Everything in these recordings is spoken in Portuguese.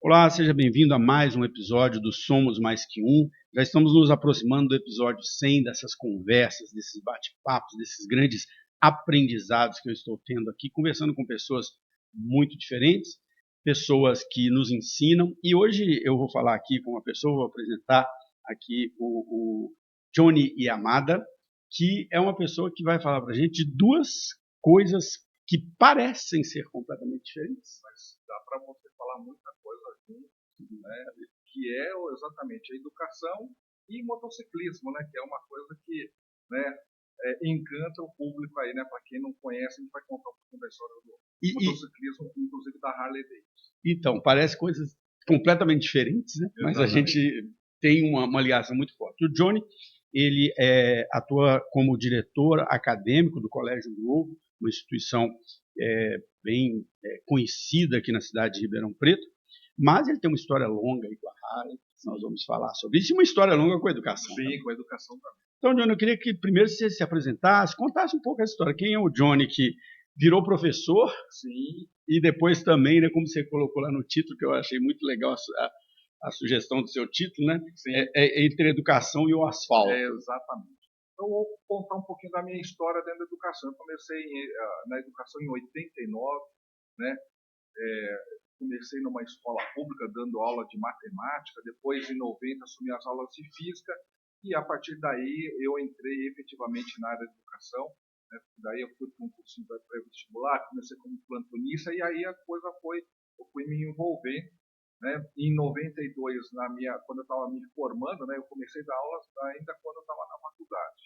Olá, seja bem-vindo a mais um episódio do Somos Mais Que Um. Já estamos nos aproximando do episódio 100, dessas conversas, desses bate-papos, desses grandes aprendizados que eu estou tendo aqui, conversando com pessoas muito diferentes, pessoas que nos ensinam. E hoje eu vou falar aqui com uma pessoa, vou apresentar aqui o Johnny Yamada, que é uma pessoa que vai falar para a gente de duas coisas que parecem ser completamente diferentes. Mas dá para você falar muita coisa junto, né? Que é exatamente a educação e motociclismo, né? Que é uma coisa que, né, encanta o público aí, né? Para quem não conhece, a gente vai contar um pouquinho da história do motociclismo, inclusive da Harley Davidson. Então, parece coisas completamente diferentes, né? Mas a gente tem uma ligação muito forte. O Johnny, ele atua como diretor acadêmico do Colégio Novo, uma instituição bem conhecida aqui na cidade de Ribeirão Preto, mas ele tem uma história longa aí com a Harley, nós vamos falar sobre isso, e uma história longa com a educação. Sim, com a educação também. Então, Johnny, eu queria que primeiro você se apresentasse, contasse um pouco essa história. Quem é o Johnny que virou professor? Sim. E depois também, né, como você colocou lá no título, que eu achei muito legal a sugestão do seu título, né? Entre a educação e o asfalto. Exatamente. Então, eu vou contar um pouquinho da minha história dentro da educação. Eu comecei na educação em 89, né? Comecei numa escola pública dando aula de matemática, depois em 90 assumi as aulas de física e a partir daí eu entrei efetivamente na área de educação, né? Daí eu fui para um cursinho pré-vestibular, comecei como plantonista e aí a coisa eu fui me envolver, né? Em 92, quando eu estava me formando, né, eu comecei a dar aulas ainda quando eu estava na faculdade.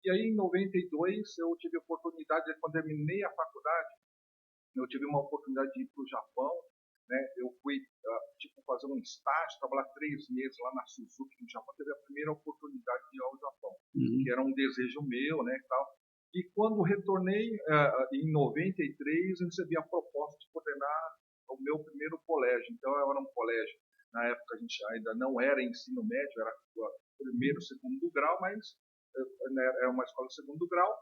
E aí em 92 eu tive a oportunidade, quando terminei a faculdade, eu tive uma oportunidade de ir para o Japão, né? Eu fui fazer um estágio, trabalhar 3 meses lá na Suzuki no Japão, teve a primeira oportunidade de ir ao Japão, que era um desejo meu, né, tal. E quando retornei em 93, eu recebi a proposta de coordenar o meu primeiro colégio. Então era um colégio, na época a gente ainda não era ensino médio, era primeiro, segundo grau, mas era uma escola de segundo grau.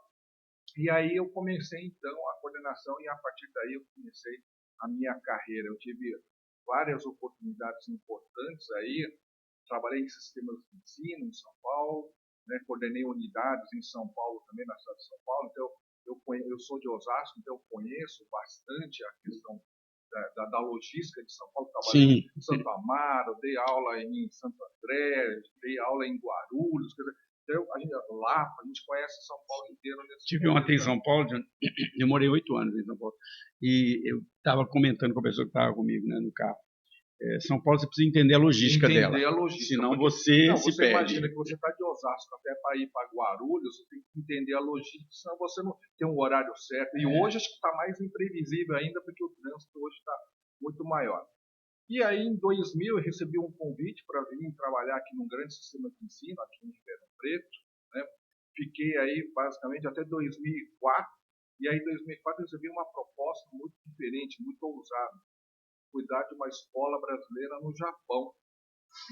E aí eu comecei então a coordenação e a partir daí eu comecei a minha carreira. Eu tive várias oportunidades importantes aí. Trabalhei em sistemas de ensino em São Paulo, né? Coordenei unidades em São Paulo também, na cidade de São Paulo. Então eu sou de Osasco, então eu conheço bastante a questão da logística de São Paulo. Trabalhei em Santo Amaro, dei aula em Santo André, dei aula em Guarulhos. Quer dizer, então, a gente conhece São Paulo inteiro. Tive ontem em São Paulo, eu morei 8 anos em São Paulo, e eu estava comentando com a pessoa que estava comigo, né, no carro. São Paulo você precisa entender a logística dela. Senão você se perde. Imagina que você está de Osasco até para ir para Guarulhos, você tem que entender a logística, senão você não tem um horário certo. E hoje acho que está mais imprevisível ainda, porque o trânsito hoje está muito maior. E aí, em 2000, eu recebi um convite para vir trabalhar aqui num grande sistema de ensino, aqui em Ribeirão Preto, né? Fiquei aí basicamente até 2004, e aí em 2004 eu recebi uma proposta muito diferente, muito ousada, cuidar de uma escola brasileira no Japão.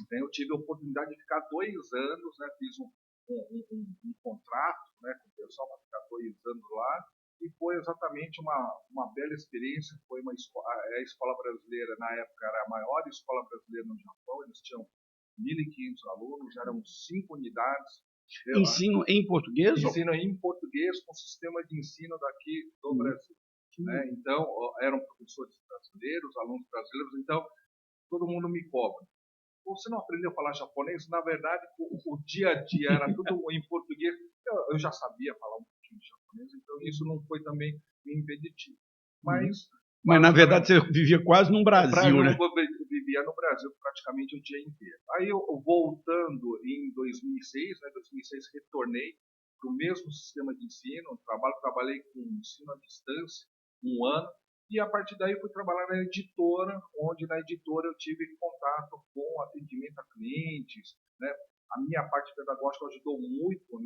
Então eu tive a oportunidade de ficar 2 anos, né? Fiz um contrato, né, com o pessoal para ficar 2 anos lá, e foi exatamente uma bela experiência. Foi a escola brasileira, na época era a maior escola brasileira no Japão, eles tinham 1.500 alunos, eram 5 unidades. Ensino em português? Ensino em português com o sistema de ensino daqui do Brasil. Né? Então, eram professores brasileiros, alunos brasileiros, então todo mundo me cobra. Você não aprendeu a falar japonês? Na verdade, o dia a dia era tudo em português. Eu já sabia falar um pouquinho de japonês, então isso não foi também impeditivo. Mas na verdade você vivia quase no Brasil, né? Eu vivia no Brasil praticamente o dia inteiro. Aí eu voltando em 2006, né, 2006 retornei para o mesmo sistema de ensino, trabalhei com ensino à distância 1 ano, e a partir daí fui trabalhar na editora, onde na editora eu tive contato com atendimento a clientes, né? A minha parte pedagógica ajudou muito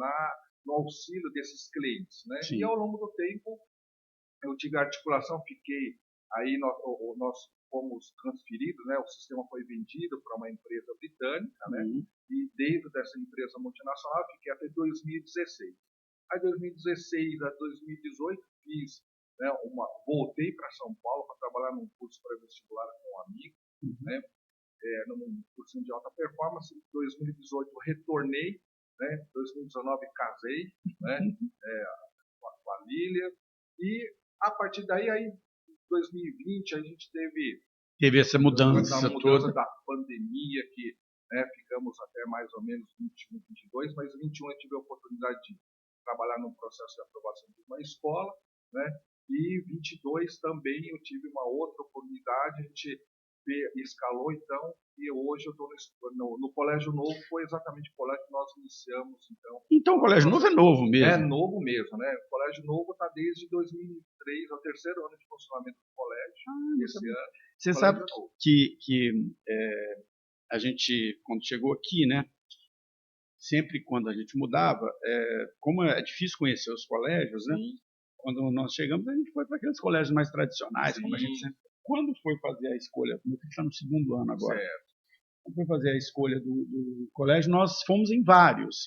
no auxílio desses clientes, né? E ao longo do tempo eu tive articulação, fiquei aí nós fomos transferidos, né? O sistema foi vendido para uma empresa britânica, né? E dentro dessa empresa multinacional fiquei até 2016. Aí 2016 a 2018 fiz, né, voltei para São Paulo para trabalhar num curso pré-vestibular com um amigo, né? assim, de alta performance. Em 2018 retornei, né? Em 2019 casei, né? Com a Lília. E a partir daí, aí, em 2020, a gente teve essa mudança toda da pandemia, que, né, ficamos até mais ou menos 21, 22, mas em 21 eu tive a oportunidade de trabalhar num processo de aprovação de uma escola, né? E 22 também eu tive uma outra oportunidade, a gente escalou então, e hoje eu estou no Colégio Novo, foi exatamente o colégio que nós iniciamos. Então o Colégio Novo é novo mesmo? É novo mesmo, né? O Colégio Novo está desde 2003, é o terceiro ano de funcionamento do colégio, esse ano. Você sabe que a gente, quando chegou aqui, né, sempre quando a gente mudava, como é difícil conhecer os colégios, né? Quando nós chegamos, a gente foi para aqueles colégios mais tradicionais, Sim. como a gente sempre. Quando foi fazer a escolha, meu filho está no segundo ano agora, certo. quando foi fazer a escolha do colégio, nós fomos em vários,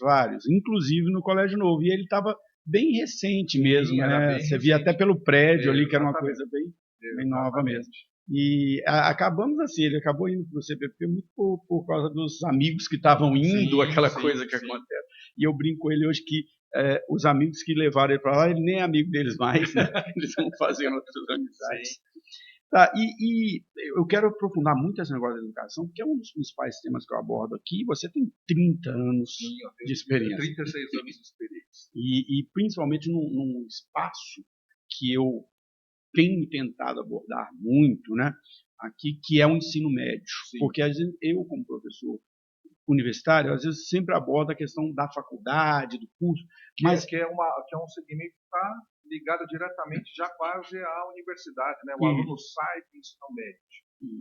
inclusive no Colégio Novo, e ele estava bem recente mesmo, né? Você via até pelo prédio ali, que era uma coisa bem nova mesmo. E acabamos assim, ele acabou indo para o CPP muito por causa dos amigos que estavam indo, aquela coisa que acontece. E eu brinco com ele hoje que os amigos que levaram ele para lá, ele nem é amigo deles mais, né? Eles vão fazendo outras amizades. Tá, e eu quero aprofundar muito esse negócio da educação, porque é um dos principais temas que eu abordo aqui. Você tem 30 anos de experiência. 36 anos de experiência. E principalmente num espaço que eu tenho tentado abordar muito, né, aqui, que é o ensino médio. Sim. Porque eu, como professor universitário, às vezes sempre abordo a questão da faculdade, do curso. Mas que é um segmento que está ligado diretamente já quase à universidade, né? O aluno sai do ensino médio,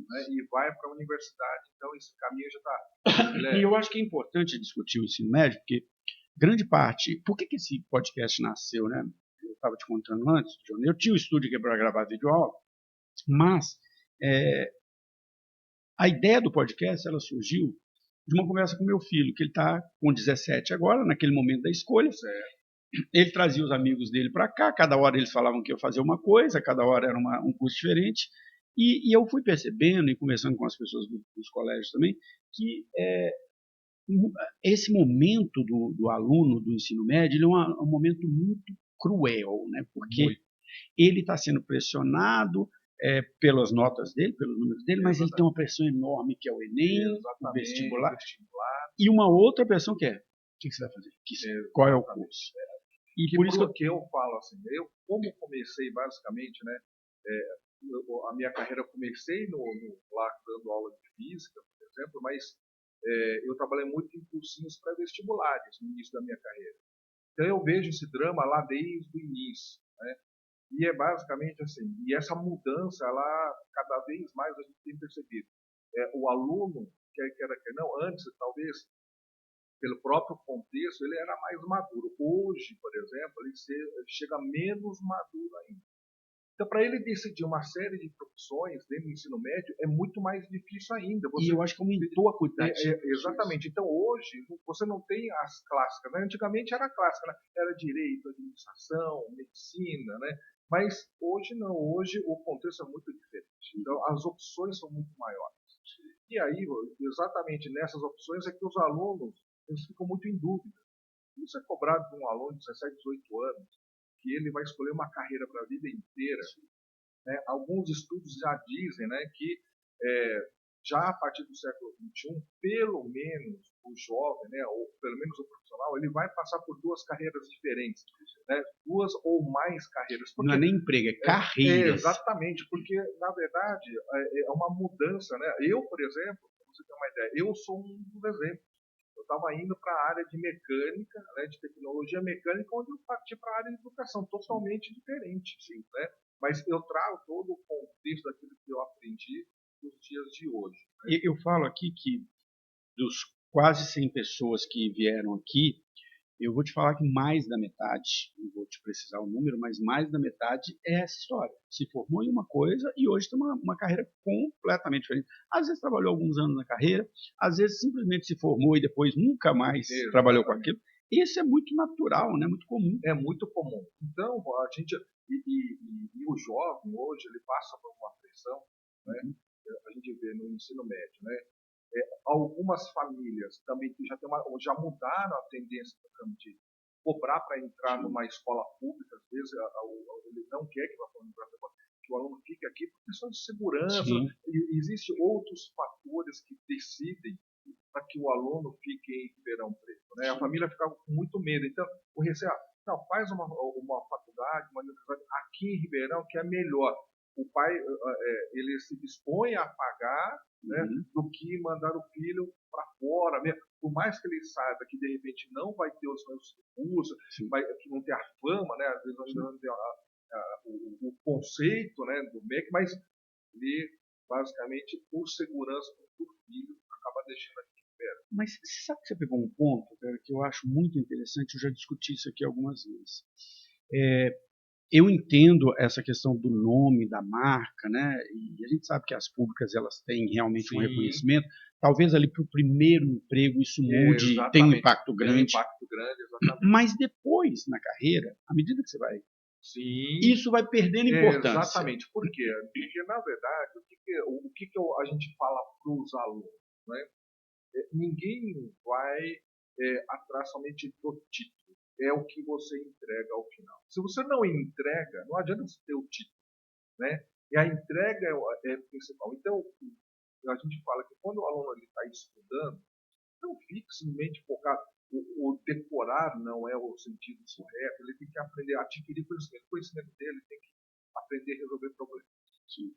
né, e vai para a universidade, então esse caminho já está... E eu acho que é importante discutir o ensino médio, porque grande parte... Por que esse podcast nasceu, né? Eu estava te contando antes, John, eu tinha um estúdio aqui para gravar videoaula, mas a ideia do podcast ela surgiu de uma conversa com meu filho, que ele está com 17 agora, naquele momento da escolha. Certo. Ele trazia os amigos dele para cá, cada hora eles falavam que ia fazer uma coisa, cada hora era um curso diferente, e eu fui percebendo, e conversando com as pessoas dos colégios também, que esse momento do aluno do ensino médio ele é um momento muito cruel, né? Porque ele está sendo pressionado pelas notas dele, pelos números dele, mas ele tem uma pressão enorme que é o Enem, o vestibular, e uma outra pressão que é: o que você vai fazer? Qual é o curso? E por isso que eu falo assim, eu como comecei basicamente, né, a minha carreira comecei lá dando aula de física, por exemplo, mas eu trabalhei muito em cursinhos pré-vestibulares no início da minha carreira. Então eu vejo esse drama lá desde o início, né? E é basicamente assim, e essa mudança, ela cada vez mais a gente tem percebido. O aluno, quer queira, quer não, antes talvez pelo próprio contexto, ele era mais maduro. Hoje, por exemplo, ele chega menos maduro ainda. Então, para ele decidir uma série de profissões dentro do ensino médio, é muito mais difícil ainda. E eu acho que aumentou a quantidade. Exatamente. Então, hoje, você não tem as clássicas. Né? Antigamente era clássica, né? Era direito, administração, medicina, né? Mas hoje não. Hoje o contexto é muito diferente. Então, as opções são muito maiores. E aí, exatamente nessas opções é que os alunos eles ficam muito em dúvida. Isso é cobrado de um aluno de 17, 18 anos, que ele vai escolher uma carreira para a vida inteira. Né? Alguns estudos já dizem, né, que já a partir do século XXI, pelo menos o jovem, né, ou pelo menos o profissional, ele vai passar por duas carreiras diferentes, né, duas ou mais carreiras. Porque, não é nem emprego, é carreiras. Exatamente, porque, na verdade, é uma mudança. Né? Eu, por exemplo, para você ter uma ideia, eu sou um dos exemplos. Eu estava indo para a área de mecânica, né, de tecnologia mecânica, onde eu parti para a área de educação, totalmente diferente. Sim, né? Mas eu trago todo o contexto daquilo que eu aprendi nos dias de hoje. Né? Eu falo aqui que dos quase 100 pessoas que vieram aqui, eu vou te falar que mais da metade, não vou te precisar o número, mas mais da metade é essa história. Se formou em uma coisa e hoje tem uma carreira completamente diferente. Às vezes trabalhou alguns anos na carreira, às vezes simplesmente se formou e depois nunca mais trabalhou com aquilo. Isso é muito natural, né? Muito comum. É muito comum. Então, a gente... E o jovem hoje, ele passa por uma pressão, né? A gente vê no ensino médio, né? Algumas famílias também que já mudaram a tendência de cobrar para entrar numa escola pública, às vezes ele não quer que o aluno fique aqui por questão de segurança. Existem outros fatores que decidem para que o aluno fique em Ribeirão Preto, né? A família ficava com muito medo. Então, o receio, não, faz uma faculdade, uma universidade aqui em Ribeirão, que é melhor. O pai, ele se dispõe a pagar, né, do que mandar o filho para fora, mesmo. Por mais que ele saiba que de repente não vai ter os mesmos recursos, que não tem a fama, né, às vezes não tem o conceito, né, do MEC, mas ele basicamente por segurança do filho acaba deixando aqui perto. Mas você sabe que você pegou um ponto, cara, que eu acho muito interessante, eu já discuti isso aqui algumas vezes. Eu entendo essa questão do nome, da marca, né? E a gente sabe que as públicas elas têm realmente um reconhecimento. Talvez ali para o primeiro emprego isso mude, tem um impacto grande. Exatamente. Mas depois, na carreira, à medida que você vai... isso vai perdendo importância. Exatamente. Por quê? Porque, na verdade, o que a gente fala para os alunos, né? Ninguém vai atrás somente do título. É o que você entrega ao final. Se você não entrega, não adianta você ter o título, né? E a entrega é principal. Então, a gente fala que quando o aluno está estudando, não fique simplesmente focado. O decorar não é o sentido correto. Ele tem que aprender a adquirir conhecimento. O conhecimento dele tem que aprender a resolver problemas. Sim.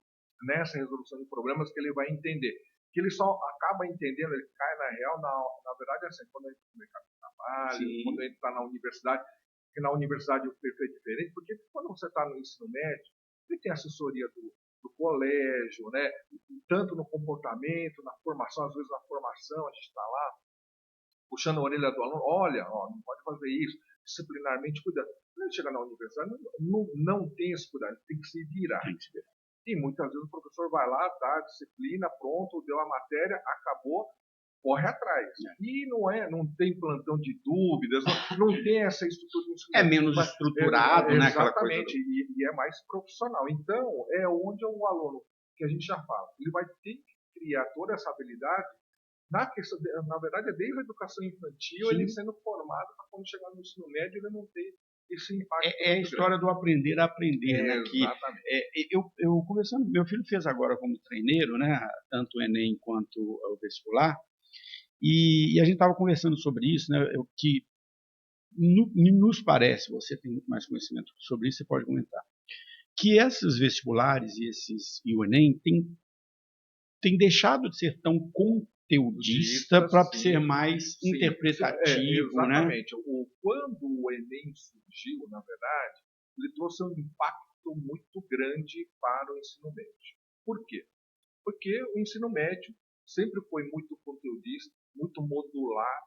Nessa resolução de problemas que ele vai entender. Que ele só acaba entendendo, ele cai na real, na verdade, assim, quando ele está no mercado de trabalho, quando ele está na universidade, porque na universidade o perfil é diferente, porque quando você está no ensino médio, ele tem assessoria do colégio, né? Tanto no comportamento, na formação, às vezes na formação, a gente está lá, puxando a orelha do aluno, olha, não pode fazer isso, disciplinarmente cuidado. Quando ele chega na universidade, não tem esse cuidado, ele tem que se virar. E muitas vezes o professor vai lá, dá a disciplina, pronto, deu a matéria, acabou, corre atrás. E não tem plantão de dúvidas, não tem essa estrutura. É menos estruturado, né? Exatamente, e é mais profissional. Então, é onde o aluno, que a gente já fala, ele vai ter que criar toda essa habilidade, na verdade, é desde a educação infantil, ele sendo formado para quando chegar no ensino médio, ele não ter esse impacto. É a história do aprender a aprender, né? Exatamente. Eu conversando, meu filho fez agora como treineiro, né? Tanto o Enem quanto o vestibular, e a gente estava conversando sobre isso, né? Que nos parece, você tem muito mais conhecimento sobre isso, você pode comentar, que esses vestibulares e o Enem tem deixado de ser tão conteudista para ser mais interpretativo, exatamente. Né? Quando o Enem surgiu, na verdade, ele trouxe um impacto muito grande para o ensino médio. Por quê? Porque o ensino médio sempre foi muito conteudista, muito modular,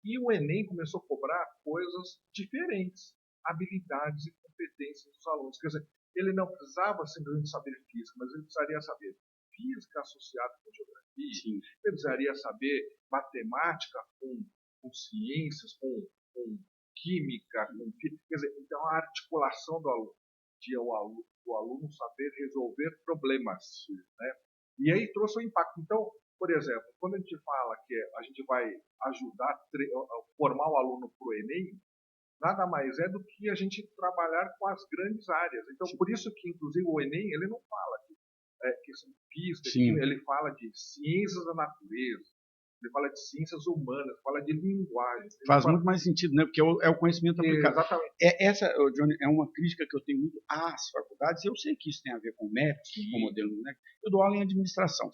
e o Enem começou a cobrar coisas diferentes, habilidades e competências dos alunos. Quer dizer, ele não precisava simplesmente saber física, mas ele precisaria saber física associada com geografia, ele precisaria saber matemática com ciências, com química, quer dizer, então a articulação do aluno, o aluno saber resolver problemas, né? E aí trouxe um impacto. Então, por exemplo, quando a gente fala que a gente vai ajudar a formar o aluno para o Enem, nada mais é do que a gente trabalhar com as grandes áreas. Então, por isso que, inclusive, o Enem, ele não fala de questão de física, ele fala de ciências da natureza, ele fala de ciências humanas, fala de linguagem. Faz muito mais sentido, né? Porque é o conhecimento aplicado. Exatamente. Essa, Johnny, é uma crítica que eu tenho muito às faculdades. Eu sei que isso tem a ver com o MEC, com o modelo do MEC. Eu dou aula em administração.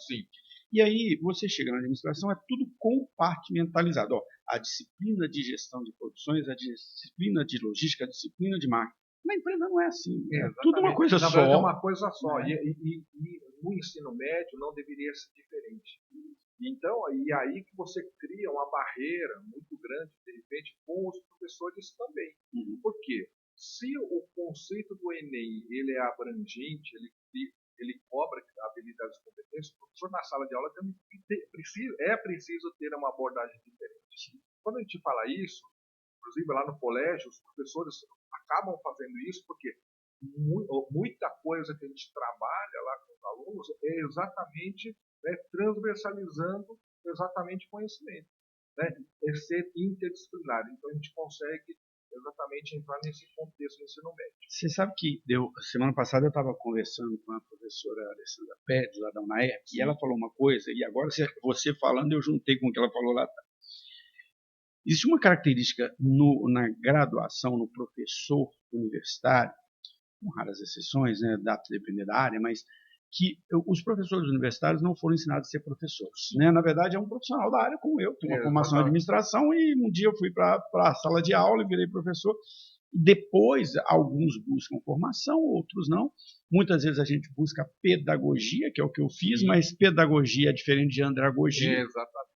E aí, você chega na administração, é tudo compartimentalizado. A disciplina de gestão de produções, a disciplina de logística, a disciplina de marketing. Na empresa não é assim. É tudo uma coisa só. É uma coisa só. Né? E no ensino médio não deveria ser diferente. Então, e aí que você cria uma barreira muito grande, de repente, com os professores também. Por quê? Se o conceito do Enem ele é abrangente, ele cobra habilidades e competências, o professor na sala de aula também é preciso ter uma abordagem diferente. Quando a gente fala isso, inclusive lá no colégio, os professores acabam fazendo isso porque muita coisa que a gente trabalha lá com os alunos é exatamente né, transversalizando exatamente conhecimento, né, é ser interdisciplinar. Então a gente consegue exatamente entrar nesse contexto do ensino médio. Você sabe que semana passada eu estava conversando com a professora Alessandra Pérez, lá da UNAERP, e ela falou uma coisa, e agora você falando, eu juntei com o que ela falou lá atrás. Existe uma característica na graduação, no professor universitário, com raras exceções, né, dá para depender da área, mas que os professores universitários não foram ensinados a ser professores. Né? Na verdade, é um profissional da área como eu, tenho uma formação em administração e um dia eu fui para a sala de aula e virei professor. Depois, alguns buscam formação, outros não. Muitas vezes a gente busca pedagogia, que é o que eu fiz, mas pedagogia é diferente de andragogia. Exatamente.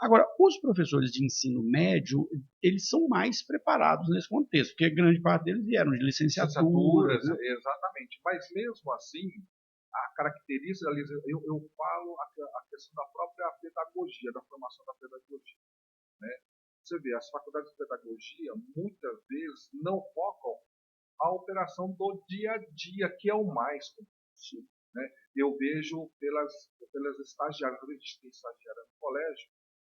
Agora, os professores de ensino médio, eles são mais preparados nesse contexto, porque grande parte deles vieram de licenciaturas. Né? Exatamente. Mas mesmo assim, a característica, eu falo a questão da própria pedagogia, da formação da pedagogia. Né? Você vê, as faculdades de pedagogia muitas vezes não focam a operação do dia a dia, que é o mais complexo. Né? Eu vejo pelas estagiárias, a gente tem estagiária no colégio,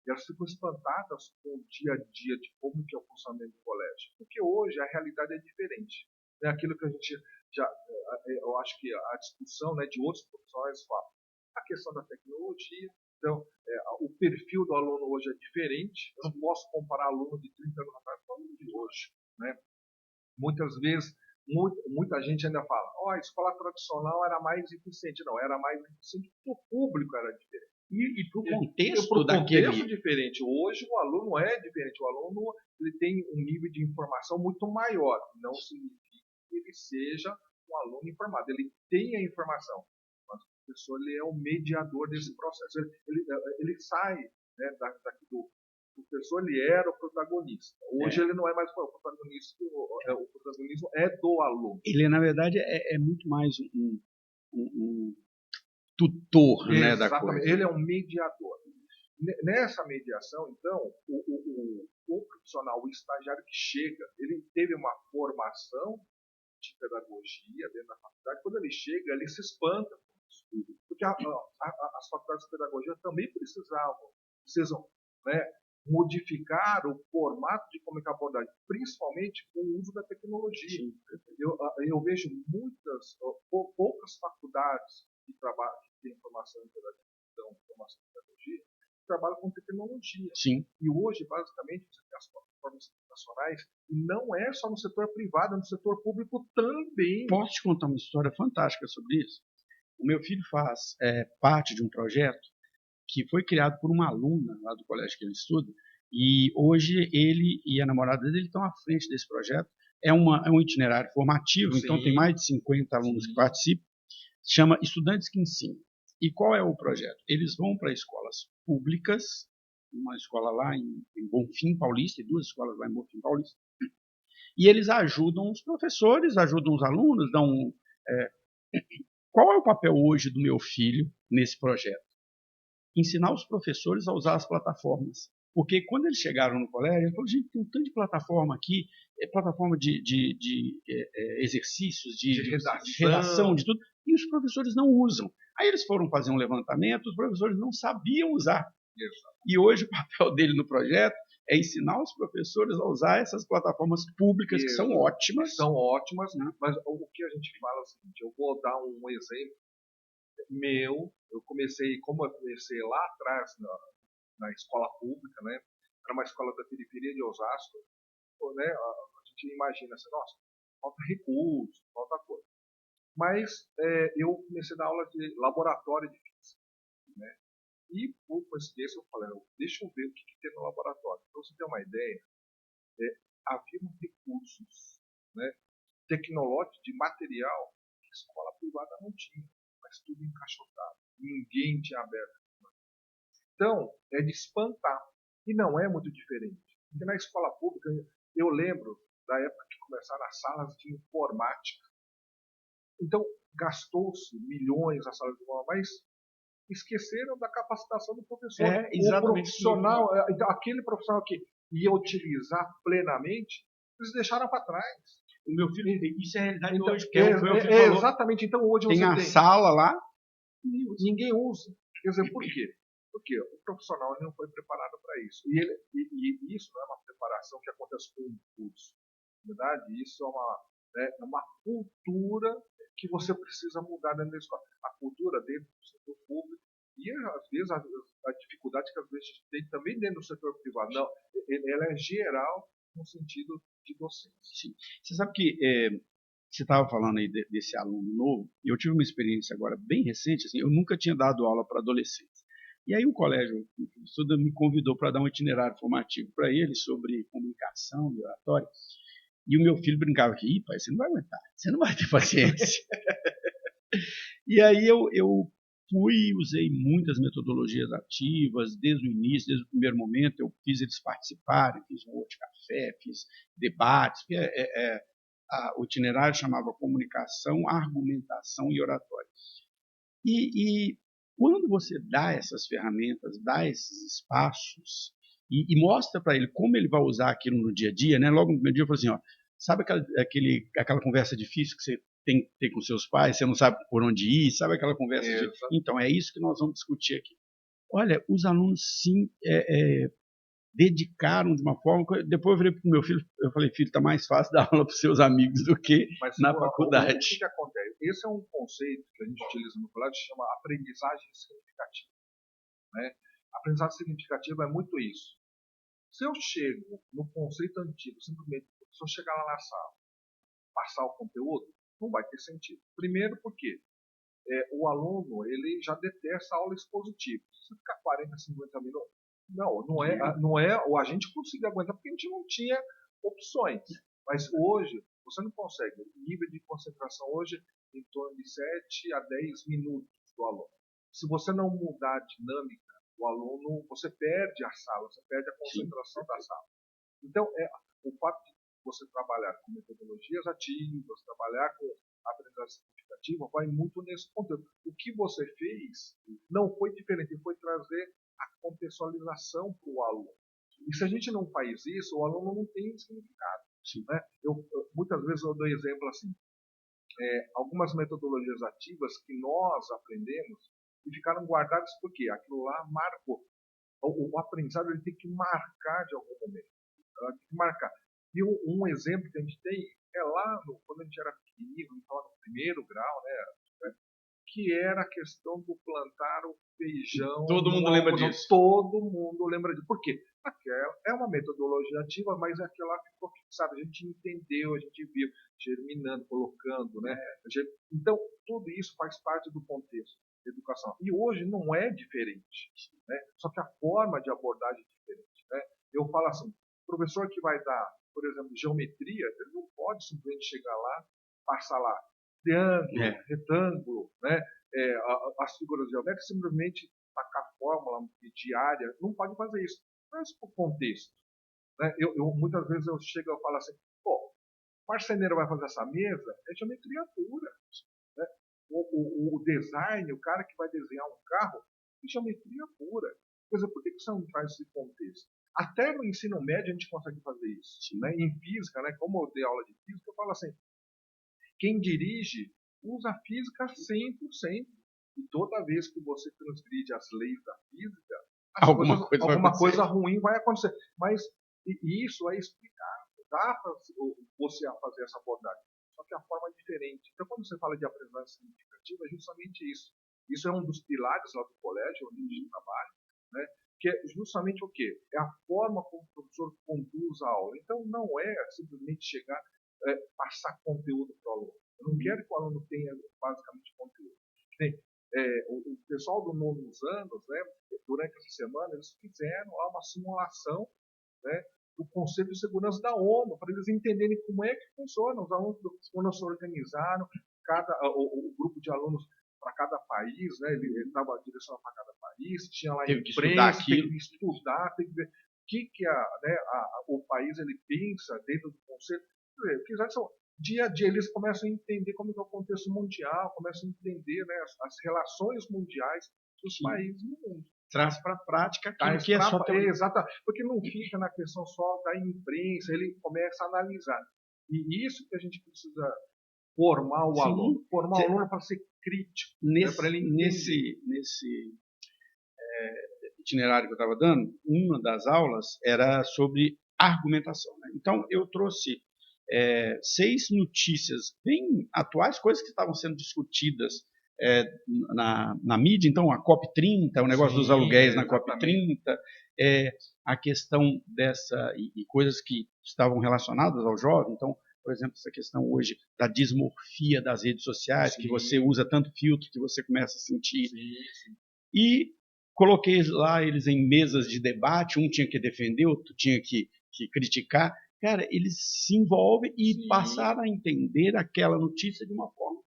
e elas ficam espantadas com o dia a dia de como que é o funcionamento do colégio. Porque hoje a realidade é diferente. É aquilo que a gente eu acho que a discussão, né, de outros profissionais fala. A questão da tecnologia, então, o perfil do aluno hoje é diferente. Eu não posso comparar aluno de 30 anos atrás com aluno de hoje. Né? Muitas vezes, muita gente ainda fala, a escola tradicional era mais eficiente. Não, era mais eficiente porque o público era diferente. E para o contexto diferente. Hoje o aluno é diferente. O aluno ele tem um nível de informação muito maior. Não significa que ele seja um aluno informado. Ele tem a informação, mas o professor ele é o mediador desse processo. Ele sai, né, daqui do professor, ele era o protagonista. Hoje ele não é mais o protagonista. O protagonismo é do aluno. Ele, na verdade, é muito mais um tutor, né, da coisa. Ele é um mediador. Nessa mediação, então, o profissional, o estagiário que chega, ele teve uma formação de pedagogia dentro da faculdade. Quando ele chega, ele se espanta com isso. Porque as faculdades de pedagogia também precisam, né, modificar o formato de como é que abordagem, principalmente com o uso da tecnologia. Eu vejo poucas faculdades que têm formação em pedagogia, que trabalham com tecnologia. Sim. E hoje, basicamente, você tem as plataformas educacionais, e não é só no setor privado, é no setor público também. Posso te contar uma história fantástica sobre isso? O meu filho faz parte de um projeto que foi criado por uma aluna lá do colégio que ele estuda, e hoje ele e a namorada dele estão à frente desse projeto. É um itinerário formativo, sim, então tem mais de 50 alunos, sim, que participam. Se chama Estudantes que Ensinam. E qual é o projeto? Eles vão para escolas públicas, uma escola lá em Bonfim Paulista, e 2 escolas lá em Bonfim Paulista, e eles ajudam os professores, ajudam os alunos, Qual é o papel hoje do meu filho nesse projeto? Ensinar os professores a usar as plataformas. Porque quando eles chegaram no colégio, ele falou, gente, tem um tanto de plataforma aqui, plataforma de exercícios, de redação, de tudo, e os professores não usam. Aí eles foram fazer um levantamento, os professores não sabiam usar. E hoje o papel dele no projeto é ensinar os professores a usar essas plataformas públicas, que são ótimas. São ótimas, né? Mas o que a gente fala é o seguinte, eu vou dar um exemplo meu. Como eu comecei lá atrás na escola pública, né? Era uma escola da periferia de Osasco, né? A gente imagina assim, nossa, falta recurso, falta coisa. Mas eu comecei a dar aula de laboratório de física, né? E por coincidência eu falei, deixa eu ver o que tem no laboratório. Para você ter uma ideia, havia recursos, né, tecnológicos de material que a escola privada não tinha, mas tudo encaixotado. Ninguém tinha aberto. Então, é de espantar. E não é muito diferente. Porque na escola pública, eu lembro da época que começaram as salas de informática. Então, gastou-se milhões nas salas de informática, mas esqueceram da capacitação do professor. O profissional, então, aquele profissional que ia utilizar plenamente, eles deixaram para trás. O meu filho, isso é a realidade então, hoje. Exatamente. Então, hoje tem você tem a sala lá, ninguém usa. Quer dizer, por quê? Porque o profissional não foi preparado para isso. E isso não é uma preparação que acontece com um curso. Na verdade, isso é uma cultura que você precisa mudar dentro da escola. A cultura dentro do setor público e, às vezes, a dificuldade que às vezes tem também dentro do setor privado. Não, ela é geral no sentido de docência. Sim. Você sabe que você estava falando aí desse aluno novo, e eu tive uma experiência agora bem recente, assim, eu nunca tinha dado aula para adolescentes. E aí o colégio me convidou para dar um itinerário formativo para ele sobre comunicação e oratória. E o meu filho brincava aqui, ih, pai, você não vai aguentar, você não vai ter paciência. E aí eu fui e usei muitas metodologias ativas, desde o início, desde o primeiro momento, eu fiz eles participarem, fiz um outro café, fiz debates, o itinerário chamava comunicação, argumentação e oratória. E quando você dá essas ferramentas, dá esses espaços e mostra para ele como ele vai usar aquilo no dia a dia, né? Logo no primeiro dia eu falei assim, ó, sabe aquela conversa difícil que você tem com seus pais, você não sabe por onde ir, sabe aquela conversa de... Então, é isso que nós vamos discutir aqui. Olha, os alunos sim dedicaram de uma forma... Depois eu falei para o meu filho, eu falei, filho, está mais fácil dar aula para os seus amigos do que na faculdade. O que acontece? Esse é um conceito que a gente utiliza no colégio, chama aprendizagem significativa. Né? Aprendizagem significativa é muito isso. Se eu chego no conceito antigo, simplesmente, se eu chegar lá na sala, passar o conteúdo, não vai ter sentido. Primeiro porque o aluno ele já detesta a aula expositiva. Se você ficar 40, 50 minutos, não é, ou a gente conseguia aguentar porque a gente não tinha opções. Mas hoje, você não consegue. O nível de concentração hoje é em torno de 7 a 10 minutos do aluno. Se você não mudar a dinâmica do aluno, você perde a sala, você perde a concentração da sala. Então, o fato de você trabalhar com metodologias ativas, trabalhar com aprendizagem significativa, vai muito nesse conteúdo. O que você fez não foi diferente, foi trazer a contextualização para o aluno. E se a gente não faz isso, o aluno não tem significado. Né? Muitas vezes eu dou exemplo assim, algumas metodologias ativas que nós aprendemos e ficaram guardadas porque aquilo lá marcou. O aprendizado ele tem que marcar de algum momento. Ela tem que marcar. E um exemplo que a gente tem é lá quando a gente era pequenininho, a gente estava no primeiro grau, né, que era a questão do plantar o feijão. Todo mundo lembra disso. Todo mundo lembra disso. Por quê? Aquela é uma metodologia ativa, mas aquela ficou fixada. A gente entendeu, a gente viu, germinando, colocando, né? Então, tudo isso faz parte do contexto da educação. E hoje não é diferente, né? Só que a forma de abordagem é diferente, né? Eu falo assim, o professor que vai dar, por exemplo, geometria, ele não pode simplesmente chegar lá, passar lá triângulo, retângulo, né? As figuras geométricas, simplesmente tacar fórmula de área, não pode fazer isso. Mas por contexto. Né? Muitas vezes eu chego e falo assim, pô, o marceneiro vai fazer essa mesa, é geometria pura. Né? O design, o cara que vai desenhar um carro, é geometria pura. Quer dizer, por que você não traz esse contexto? Até no ensino médio a gente consegue fazer isso. Né? Em física, né? Como eu dei aula de física, eu falo assim, quem dirige usa a física 100%. E toda vez que você transgride as leis da física, alguma coisa ruim vai acontecer. Mas isso é explicado. Dá para você fazer essa abordagem. Só que a forma é diferente. Então, quando você fala de aprendizagem significativa, é justamente isso. Isso é um dos pilares lá do colégio, onde a gente trabalha, né? Que é justamente o quê? É a forma como o professor conduz a aula. Então, não é simplesmente chegar, passar conteúdo para o aluno. Eu não quero que o aluno tenha basicamente conteúdo. O pessoal do nonos anos, né, durante essa semana, eles fizeram lá uma simulação, né, do conceito de segurança da ONU, para eles entenderem como é que funciona. Os alunos, quando se organizaram, o grupo de alunos para cada país, né, ele estava direcionado para cada país, tinha lá imprensa, tem que estudar, tem que ver o que o país ele pensa dentro do conceito. Porque são dia a dia eles começam a entender como é o contexto mundial, começam a entender, né, as relações mundiais dos países no mundo. Traz para a prática aquilo que é só teoria. Exatamente, porque não fica na questão só da imprensa, ele começa a analisar. E isso que a gente precisa formar o aluno. Formar o aluno para ser crítico. Para ele entender. itinerário que eu estava dando, uma das aulas era sobre argumentação. Né? Então, eu trouxe 6 notícias bem atuais, coisas que estavam sendo discutidas na mídia. Então, a COP30, o negócio dos aluguéis na COP30, a questão dessa, e coisas que estavam relacionadas ao jovem. Então, por exemplo, essa questão hoje da dismorfia das redes sociais, que você usa tanto filtro que você começa a sentir. E coloquei lá eles em mesas de debate, um tinha que defender, outro tinha que criticar. Cara, eles se envolvem e passaram a entender aquela notícia de uma forma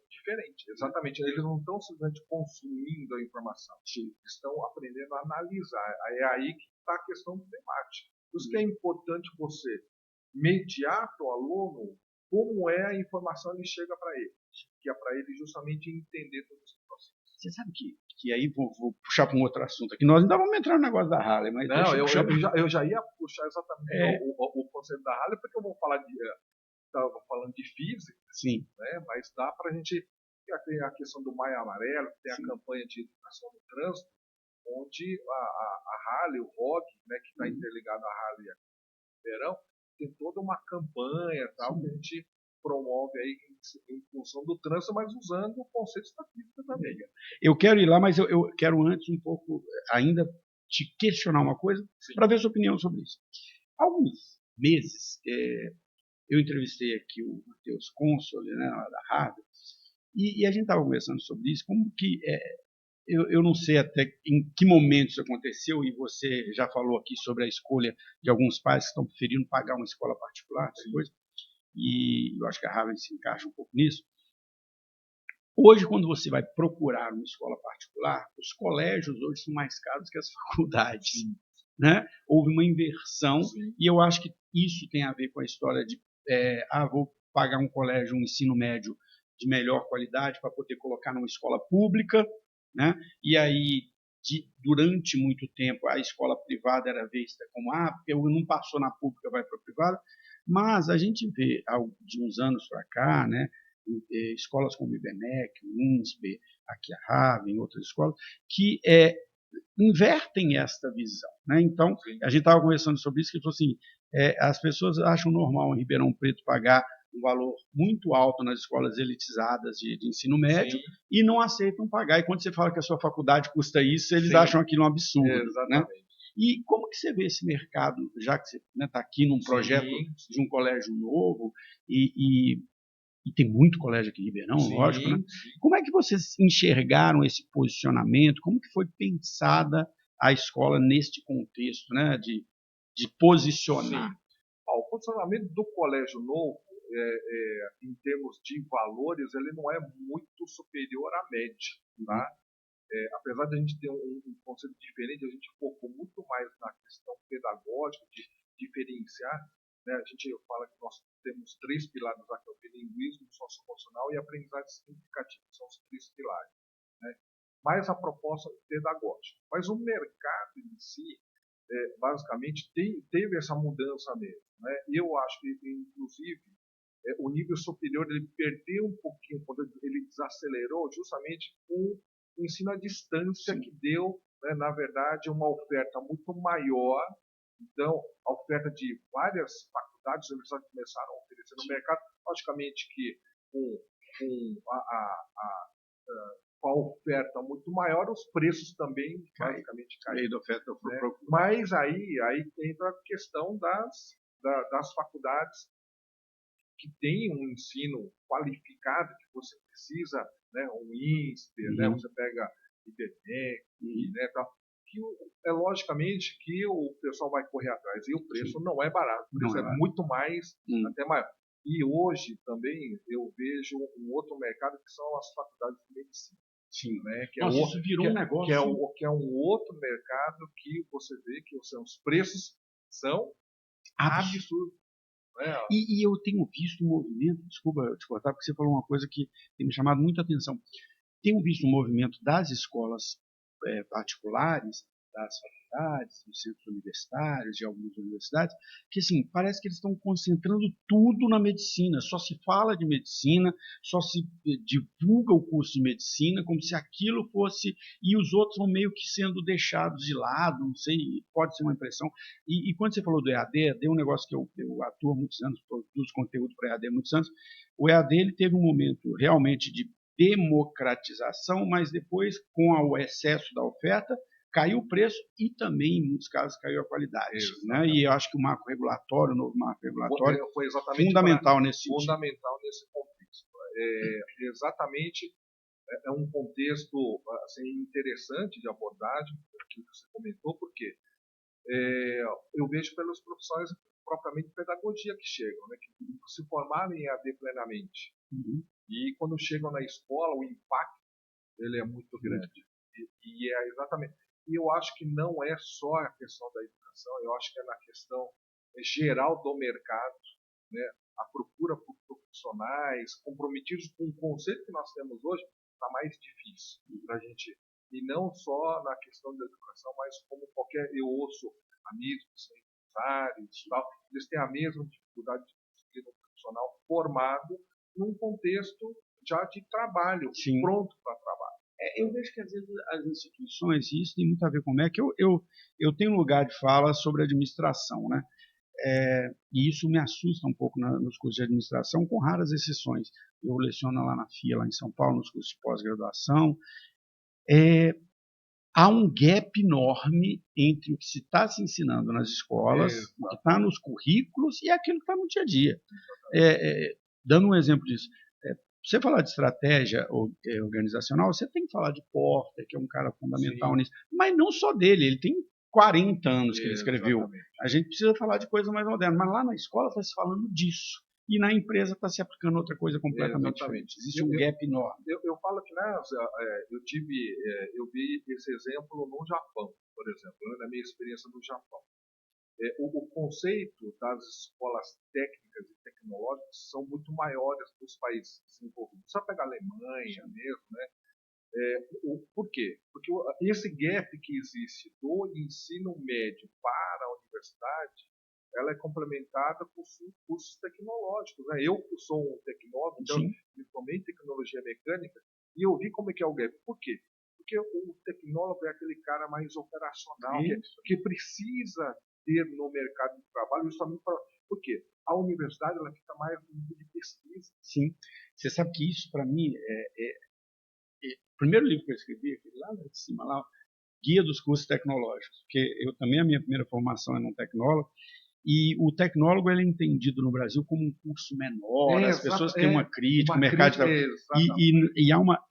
diferente. Exatamente. Eles não estão simplesmente consumindo a informação, estão aprendendo a analisar. É aí que está a questão do debate. Por isso que é importante você mediar para o aluno como é a informação que chega para ele, que é para ele justamente entender todo esse processo. Você sabe que aí vou puxar para um outro assunto aqui. Nós ainda vamos entrar no negócio da Harley, mas não, eu já ia puxar exatamente o conceito da Harley, porque eu vou falar estava falando de física, sim, né? Mas dá para a gente tem a questão do Maio Amarelo, tem a campanha de educação no trânsito, onde a Harley, o ROG, né, que está interligado à Harley e a Verão, tem toda uma campanha tal, que a gente promove aí em função do trânsito, mas usando o conceito da física também. Eu quero ir lá, mas eu quero antes um pouco ainda te questionar uma coisa, para ver sua opinião sobre isso. Há alguns meses, eu entrevistei aqui o Matheus Consoli, né, da Harvard, e a gente estava conversando sobre isso, como que eu não sei até em que momento isso aconteceu, e você já falou aqui sobre a escolha de alguns pais que estão preferindo pagar uma escola particular, coisa, e eu acho que a Harvard se encaixa um pouco nisso. Hoje, quando você vai procurar uma escola particular, os colégios hoje são mais caros que as faculdades. Né? Houve uma inversão, e eu acho que isso tem a ver com a história de vou pagar um colégio, um ensino médio de melhor qualidade para poder colocar numa escola pública, né? E aí, durante muito tempo, a escola privada era vista como, porque não passou na pública, vai para a privada, mas a gente vê, de uns anos para cá, né, escolas como o IBMEC, o INSPE, aqui a Harvard, em outras escolas, que invertem esta visão. Né? Então, a gente estava conversando sobre isso, que falou assim, as pessoas acham normal em Ribeirão Preto pagar um valor muito alto nas escolas elitizadas de ensino médio e não aceitam pagar. E quando você fala que a sua faculdade custa isso, eles acham aquilo um absurdo. Exatamente. Né? E como que você vê esse mercado, já que você está aqui num projeto de um colégio novo e tem muito colégio aqui em Ribeirão, lógico, né? Como é que vocês enxergaram esse posicionamento? Como que foi pensada a escola neste contexto, né, de posicionar? O posicionamento do colégio novo, em termos de valores, ele não é muito superior à média, tá? Apesar de a gente ter um conceito diferente, a gente focou muito mais na questão pedagógica, de diferenciar. Né? A gente fala que nós temos 3 pilares lá, que é o bilinguismo, socioemocional e aprendizagem significativa, são os 3 pilares. Né? Mais a proposta pedagógica. Mas o mercado em si, basicamente, teve essa mudança mesmo. Né? Eu acho que, inclusive, o nível superior ele perdeu um pouquinho, quando ele desacelerou, justamente com o ensino à distância, que deu, né, na verdade, uma oferta muito maior. Então, a oferta de várias faculdades e universidades começaram a oferecer no mercado, logicamente que com a oferta muito maior, os preços também basicamente caíram. Né? Mas aí entra a questão das faculdades que têm um ensino qualificado, que você precisa, né, um INSPER, né, você pega IBMEC, né, tal, que logicamente que o pessoal vai correr atrás, e o preço não é barato, o preço é muito mais, até maior. E hoje também eu vejo um outro mercado, que são as faculdades de medicina. Né, que Nossa, isso virou um negócio. Que é um outro mercado que você vê que os preços são absurdos. E eu tenho visto um movimento, desculpa te cortar, porque você falou uma coisa que tem me chamado muita atenção. Tenho visto um movimento das escolas particulares das faculdades, dos centros universitários, de algumas universidades, que assim, parece que eles estão concentrando tudo na medicina, só se fala de medicina, só se divulga o curso de medicina como se aquilo fosse, e os outros vão meio que sendo deixados de lado, não sei, pode ser uma impressão. E quando você falou do EAD, é um negócio que eu atuo há muitos anos, produzo conteúdo para EAD há muitos anos, o EAD ele teve um momento realmente de democratização, mas depois, com o excesso da oferta, caiu o preço e também, em muitos casos, caiu a qualidade. Né? E eu acho que o marco regulatório, o novo marco regulatório, foi exatamente fundamental nesse sentido. Fundamental nesse contexto. Exatamente, é um contexto assim, interessante de abordagem, que você comentou, porque eu vejo pelas profissões propriamente de pedagogia que chegam, né, que se formaram em AD plenamente. Uhum. E quando chegam na escola, o impacto ele é muito grande. E é exatamente. E eu acho que não é só a questão da educação, eu acho que é na questão geral do mercado, né? A procura por profissionais comprometidos com o conceito que nós temos hoje está mais difícil para a gente. E não só na questão da educação, mas como qualquer. Eu ouço amigos que são empresários e tal, eles têm a mesma dificuldade de conseguir um profissional formado num contexto já de trabalho, Sim. pronto para trabalho. Eu vejo que às vezes as instituições, e isso tem muito a ver com o MEC, eu tenho um lugar de fala sobre administração, né? E isso me assusta um pouco nos cursos de administração, com raras exceções. Eu leciono lá na FIA, lá em São Paulo, nos cursos de pós-graduação. Há um gap enorme entre o que se está se ensinando nas escolas, o que está nos currículos e aquilo que está no dia a dia. Dando um exemplo disso, você falar de estratégia organizacional, você tem que falar de Porter, que é um cara fundamental nisso, mas não só dele, ele tem 40 anos que ele escreveu. Exatamente. A gente precisa falar de coisa mais moderna, mas lá na escola está se falando disso. E na empresa está se aplicando outra coisa completamente diferente. Existe um gap enorme. Eu falo que eu vi esse exemplo no Japão, por exemplo, né, na minha experiência no Japão. O conceito das escolas técnicas e tecnológicas são muito maiores dos países desenvolvidos. Só pegar a Alemanha mesmo, né? Por quê? Porque esse gap que existe do ensino médio para a universidade, ela é complementada por cursos tecnológicos. Né? Eu sou um tecnólogo, então me formei em tecnologia mecânica e eu vi como é que é o gap. Por quê? Porque o tecnólogo é aquele cara mais operacional, que precisa ter no mercado de trabalho justamente para... Por quê? A universidade ela fica mais no nível de pesquisa. Sim. Você sabe que isso, para mim, o primeiro livro que eu escrevi, aquele lá de cima, lá, Guia dos Cursos Tecnológicos, porque a minha primeira formação é num tecnólogo, e o tecnólogo ele é entendido no Brasil como um curso menor, as pessoas têm uma crítica, o mercado e há uma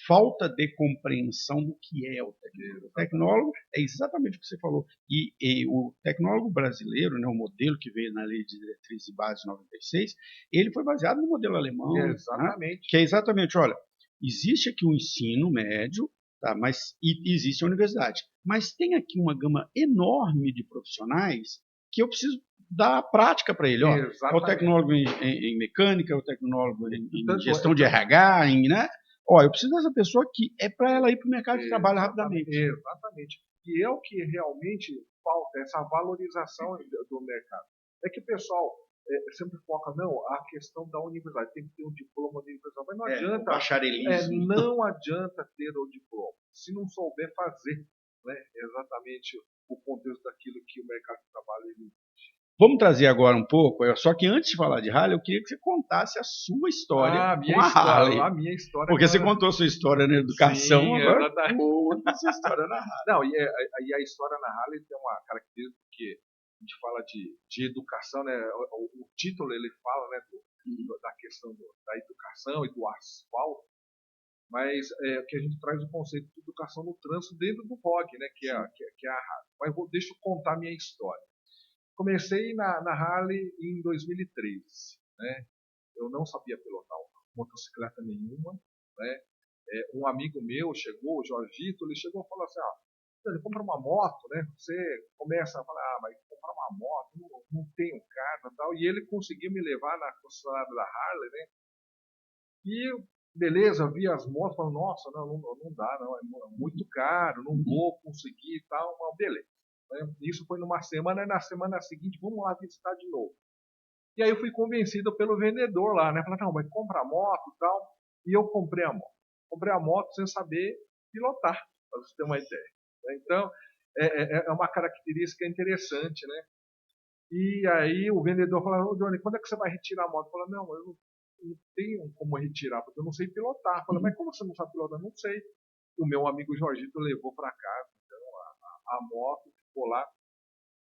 falta de compreensão do que é o tecnólogo. O tecnólogo é exatamente o que você falou. E o tecnólogo brasileiro, né, o modelo que veio na Lei de Diretrizes e Bases de 96, ele foi baseado no modelo alemão. Exatamente. Né, que é exatamente, olha, existe aqui o ensino médio, tá, mas existe a universidade. Mas tem aqui uma gama enorme de profissionais que eu preciso dar prática para ele. Ó, é o tecnólogo em mecânica, é o tecnólogo em gestão de RH, né? Eu preciso dessa pessoa que é para ela ir para o mercado de trabalho rapidamente. Exatamente. E é o que realmente falta, essa valorização do mercado. É que o pessoal sempre foca, não, a questão da universidade, tem que ter um diploma de universidade. Mas não adianta. Bacharelismo. Não adianta ter o diploma, se não souber fazer, né, exatamente o contexto daquilo que o mercado de trabalho exige. Vamos trazer agora um pouco, só que antes de falar de Harley, eu queria que você contasse a sua história com a Harley. A minha história. Porque você contou a sua história na educação, sim, agora conta a sua história na Harley. Não, e a história na Harley tem uma característica que a gente fala de educação, né? O título ele fala, né, da questão da educação e do asfalto, mas que a gente traz o conceito de educação no trânsito dentro do ROG, né, que é a Harley. Mas deixa eu contar a minha história. Comecei na Harley em 2013, né? Eu não sabia pilotar motocicleta nenhuma, né? Um amigo meu chegou, o Jorgito, ele chegou e falou assim, ele compra uma moto, né? Você começa a falar, mas comprar uma moto, não tenho carro e tal. E ele conseguiu me levar na concessionária da Harley, né? E beleza, vi as motos, falei, nossa, não dá, não, é muito caro, não vou conseguir e tal, mas beleza. Isso foi numa semana, e na semana seguinte, vamos lá visitar de novo. E aí eu fui convencido pelo vendedor lá, né? Falei, não, mas compra a moto e tal. E eu comprei a moto. Comprei a moto sem saber pilotar, para você ter uma ideia. Então, é uma característica interessante, né? E aí o vendedor falou, Johnny, quando é que você vai retirar a moto? Eu falei, não, eu não tenho como retirar, porque eu não sei pilotar. Eu falei, mas como você não sabe pilotar? Eu não sei. O meu amigo Jorgito levou para casa, então a moto ficou lá.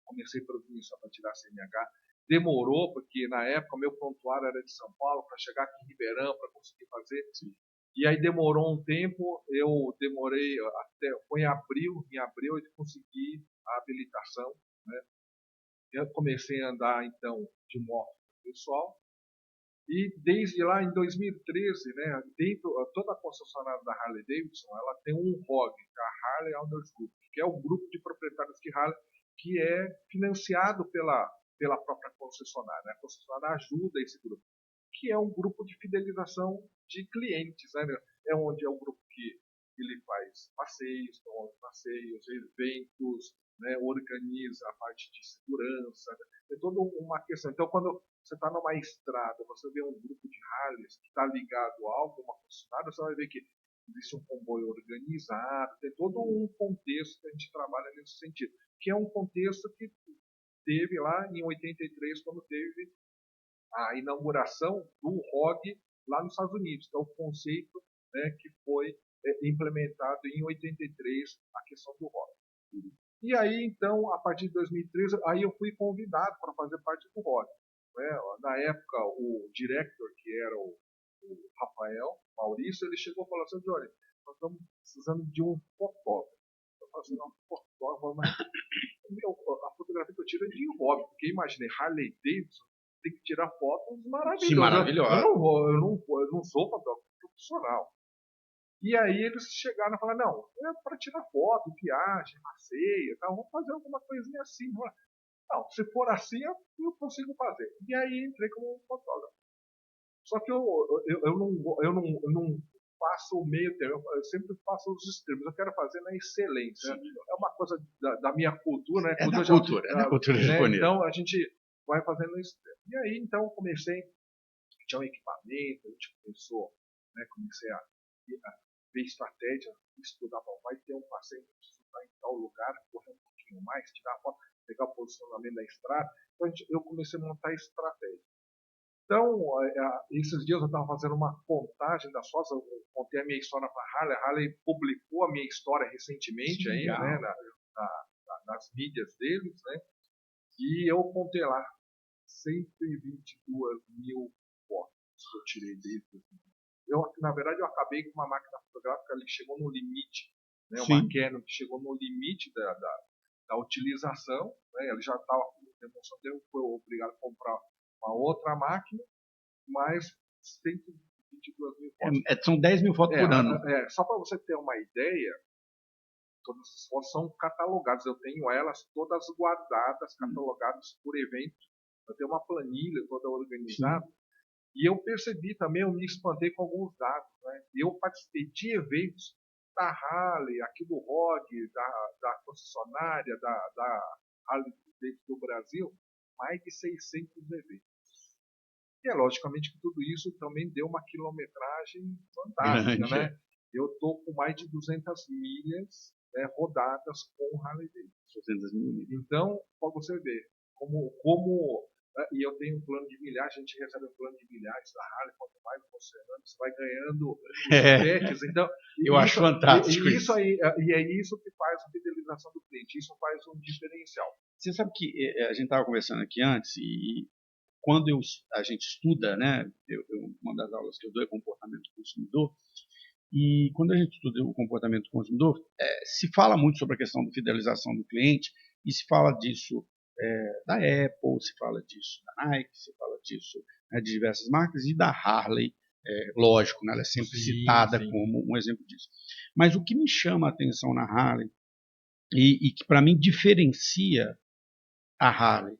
Comecei a produzir só para tirar a CNH. Demorou, porque na época meu prontuário era de São Paulo, para chegar aqui em Ribeirão, para conseguir fazer. Sim. E aí demorou um tempo, eu demorei até, foi em abril eu consegui a habilitação, né? Eu comecei a andar, então, de moto pessoal. E desde lá, em 2013, né, dentro, toda a concessionária da Harley Davidson, ela tem um ROG, que é a Harley Owners Group, que é o grupo de proprietários de Harley, que é financiado pela própria concessionária. Né? A concessionária ajuda esse grupo, que é um grupo de fidelização de clientes. Né? É onde é um grupo que ele faz passeios, eventos, né? Organiza a parte de segurança, né? Tem toda uma questão. Então, quando você está numa estrada, você vê um grupo de Harleys que está ligado a alguma concessionária, você vai ver que existe um comboio organizado, tem todo um contexto que a gente trabalha nesse sentido, que é um contexto que teve lá em 83, quando teve a inauguração do ROG lá nos Estados Unidos, que é o conceito, né, que foi implementado em 83, a questão do ROG. E aí, então, a partir de 2013, aí eu fui convidado para fazer parte do ROG. Né? Na época, o director, que era o Rafael Maurício, ele chegou e falou assim, Johnny, nós estamos precisando de um fotógrafo. Eu falei assim, não, fotógrafo, mas a fotografia que eu tiro é de hobby, porque imaginei, Harley Davidson tem que tirar fotos maravilhosas. Sim, maravilhosa. Eu não sou fotógrafo profissional. E aí eles chegaram e falaram, não, é para tirar foto, viagem, passeio, tal, vamos fazer alguma coisinha assim. Não, se for assim, eu consigo fazer. E aí entrei como fotógrafo. Só que eu não faço o meio termo, eu sempre faço os extremos. Eu quero fazer na excelência. Sim. É uma coisa da minha cultura, né? É da cultura japonesa. Então a gente vai fazendo isso. E aí então comecei, tinha um equipamento, a gente começou, né? Comecei a ver estratégia, estudar, vai ter um passeio que precisa estar em tal lugar, correr um pouquinho mais, tirar a foto, pegar o posicionamento da estrada. Então eu comecei a montar estratégia. Então, esses dias eu estava fazendo uma contagem das fotos, eu contei a minha história para a Harley. A Harley publicou a minha história recentemente aí, né, nas mídias deles, né? E eu contei lá 122 mil fotos que eu tirei deles. Na verdade, eu acabei com uma máquina fotográfica que chegou no limite, né? Uma Canon que chegou no limite da utilização, né? Ele já estava com demonstração, foi obrigado a comprar uma outra máquina, mais 122 mil fotos. São 10 mil fotos por ano. Só para você ter uma ideia, todas as fotos são catalogadas. Eu tenho elas todas guardadas, catalogadas por evento. Eu tenho uma planilha toda organizada. Sim. E eu percebi também, eu me espantei com alguns dados. Né? Eu participei de eventos da Harley, aqui do ROG, da concessionária, da Harley do Brasil, mais de 600 eventos. E logicamente que tudo isso também deu uma quilometragem fantástica, né? Eu estou com mais de 200 milhas, né, rodadas com Harley Davidson. 200 mil milhas. Então, para você ver e eu tenho um plano de milhagem, a gente recebe um plano de milhares da Harley, quanto mais você anda, você vai ganhando os pets. Então, eu acho fantástico isso. E é isso que faz a fidelização do cliente, isso faz um diferencial. Você sabe que a gente estava conversando aqui antes e quando a gente estuda, né, uma das aulas que eu dou é comportamento do consumidor, e quando a gente estuda o comportamento do consumidor, se fala muito sobre a questão da fidelização do cliente, e se fala disso da Apple, se fala disso da Nike, se fala disso, né, de diversas marcas, e da Harley, lógico, né, ela é sempre citada como um exemplo disso. Mas o que me chama a atenção na Harley, e que para mim diferencia a Harley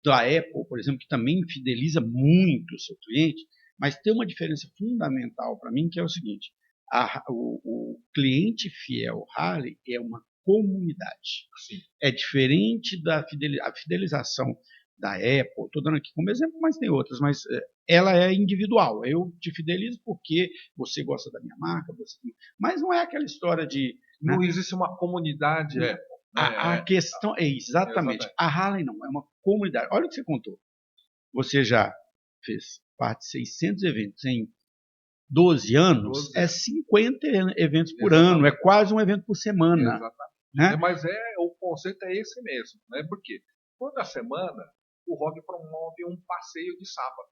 da Apple, por exemplo, que também fideliza muito o seu cliente, Mas tem uma diferença fundamental para mim, que é o seguinte: o cliente fiel Harley é uma comunidade. Sim. É diferente da fidelização da Apple. Estou dando aqui como exemplo, mas tem outras, mas ela é individual. Eu te fidelizo porque você gosta da minha marca, mas não é aquela história de... Não existe uma comunidade Apple. A questão é exatamente. A Harley não, é uma comunidade. Olha o que você contou. Você já fez parte de 600 eventos em 12 anos, é 50 eventos por ano, é quase um evento por semana. Exatamente. Né? Mas o conceito é esse mesmo, né? Porque toda semana o ROG promove um passeio de sábado,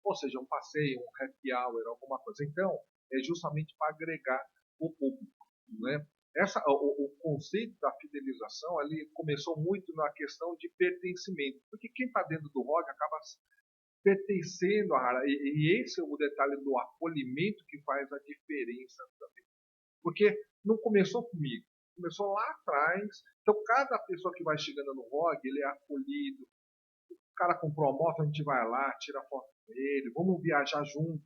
ou seja, um passeio, um happy hour, alguma coisa. Então, é justamente para agregar o público, né? O conceito da fidelização ali começou muito na questão de pertencimento, porque quem está dentro do ROG acaba pertencendo à área, e esse é o detalhe do acolhimento que faz a diferença também. Porque não começou comigo, começou lá atrás. Então, cada pessoa que vai chegando no ROG, ele é acolhido. O cara comprou a moto, a gente vai lá, tira foto com ele, vamos viajar junto.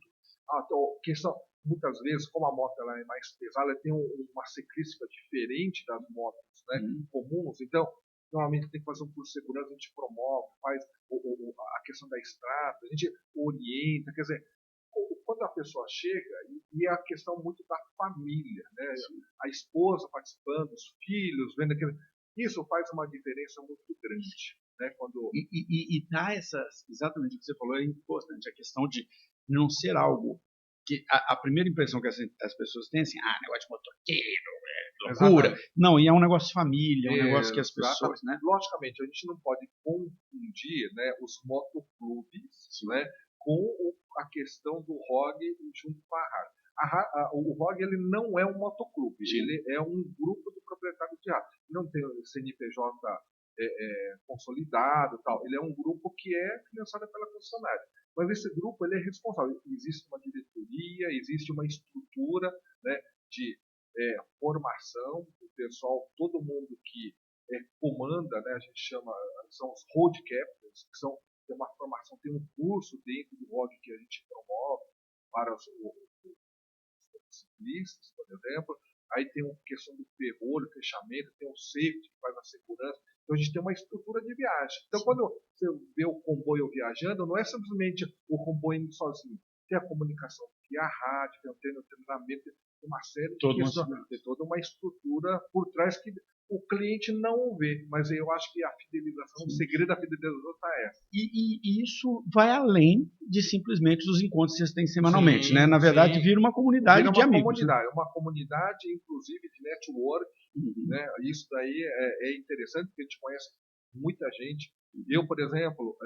Questão, muitas vezes, como a moto ela é mais pesada, ela tem uma ciclística diferente das motos, né, comuns. Então, normalmente tem que fazer um curso de segurança, a gente promove, faz a questão da estrada, a gente orienta, quer dizer, quando a pessoa chega, e é a questão muito da família, né? A esposa participando, os filhos, vendo aquilo, isso faz uma diferença muito grande. Né? E dá exatamente o que você falou, é importante, a questão de não ser algo que a primeira impressão que as pessoas têm é assim, negócio de motoqueiro, loucura. Exatamente. Não, e é um negócio de família, é um negócio que as pessoas... Né? Logicamente, a gente não pode confundir, né, os motoclubes, né, com a questão do ROG junto com a Harley. O ROG ele não é um motoclube, ele é um grupo de proprietários de Harley. Não tem o CNPJ consolidado, tal. Ele é um grupo que é financiado pela concessionária. Mas esse grupo ele é responsável. Existe uma diretoria, existe uma estrutura, né, de formação do pessoal, todo mundo que comanda, né, a gente chama, são os road captains, que tem uma formação, tem um curso dentro do ROG que a gente promove para os ciclistas, por exemplo. Aí tem uma questão do ferrolho, fechamento, tem um safety que faz a segurança. Então a gente tem uma estrutura de viagem. Então quando você vê o comboio viajando, não é simplesmente o comboio indo sozinho. Tem a comunicação, tem a rádio, tem o treinamento, tem uma série de questões, tem toda uma estrutura por trás que o cliente não vê, mas eu acho que a fidelização, o segredo da fidelização está essa. E isso vai além de simplesmente os encontros que vocês têm semanalmente, né? Na verdade, vira uma comunidade de amigos. Uma comunidade, inclusive, de network, né? Isso daí é interessante, porque a gente conhece muita gente. Eu, por exemplo,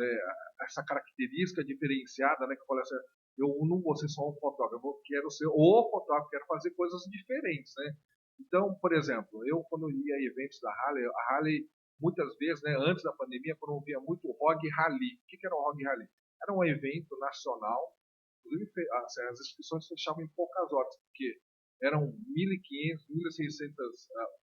essa característica diferenciada, né, que eu falei assim, eu não vou ser só um fotógrafo, eu quero ser o fotógrafo, quero fazer coisas diferentes, né? Então, por exemplo, eu quando ia a eventos da Harley, a Harley muitas vezes, né, antes da pandemia, promovia muito o ROG Rally. O que era o ROG Rally? Era um evento nacional, inclusive as inscrições fechavam em poucas horas, porque eram 1.500, 1.600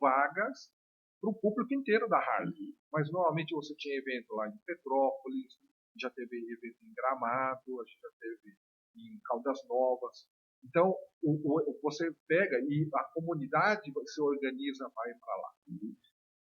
vagas para o público inteiro da Harley. Mas normalmente você tinha evento lá em Petrópolis, já teve evento em Gramado, a gente já teve em Caldas Novas. Então, você pega e a comunidade se organiza para ir para lá.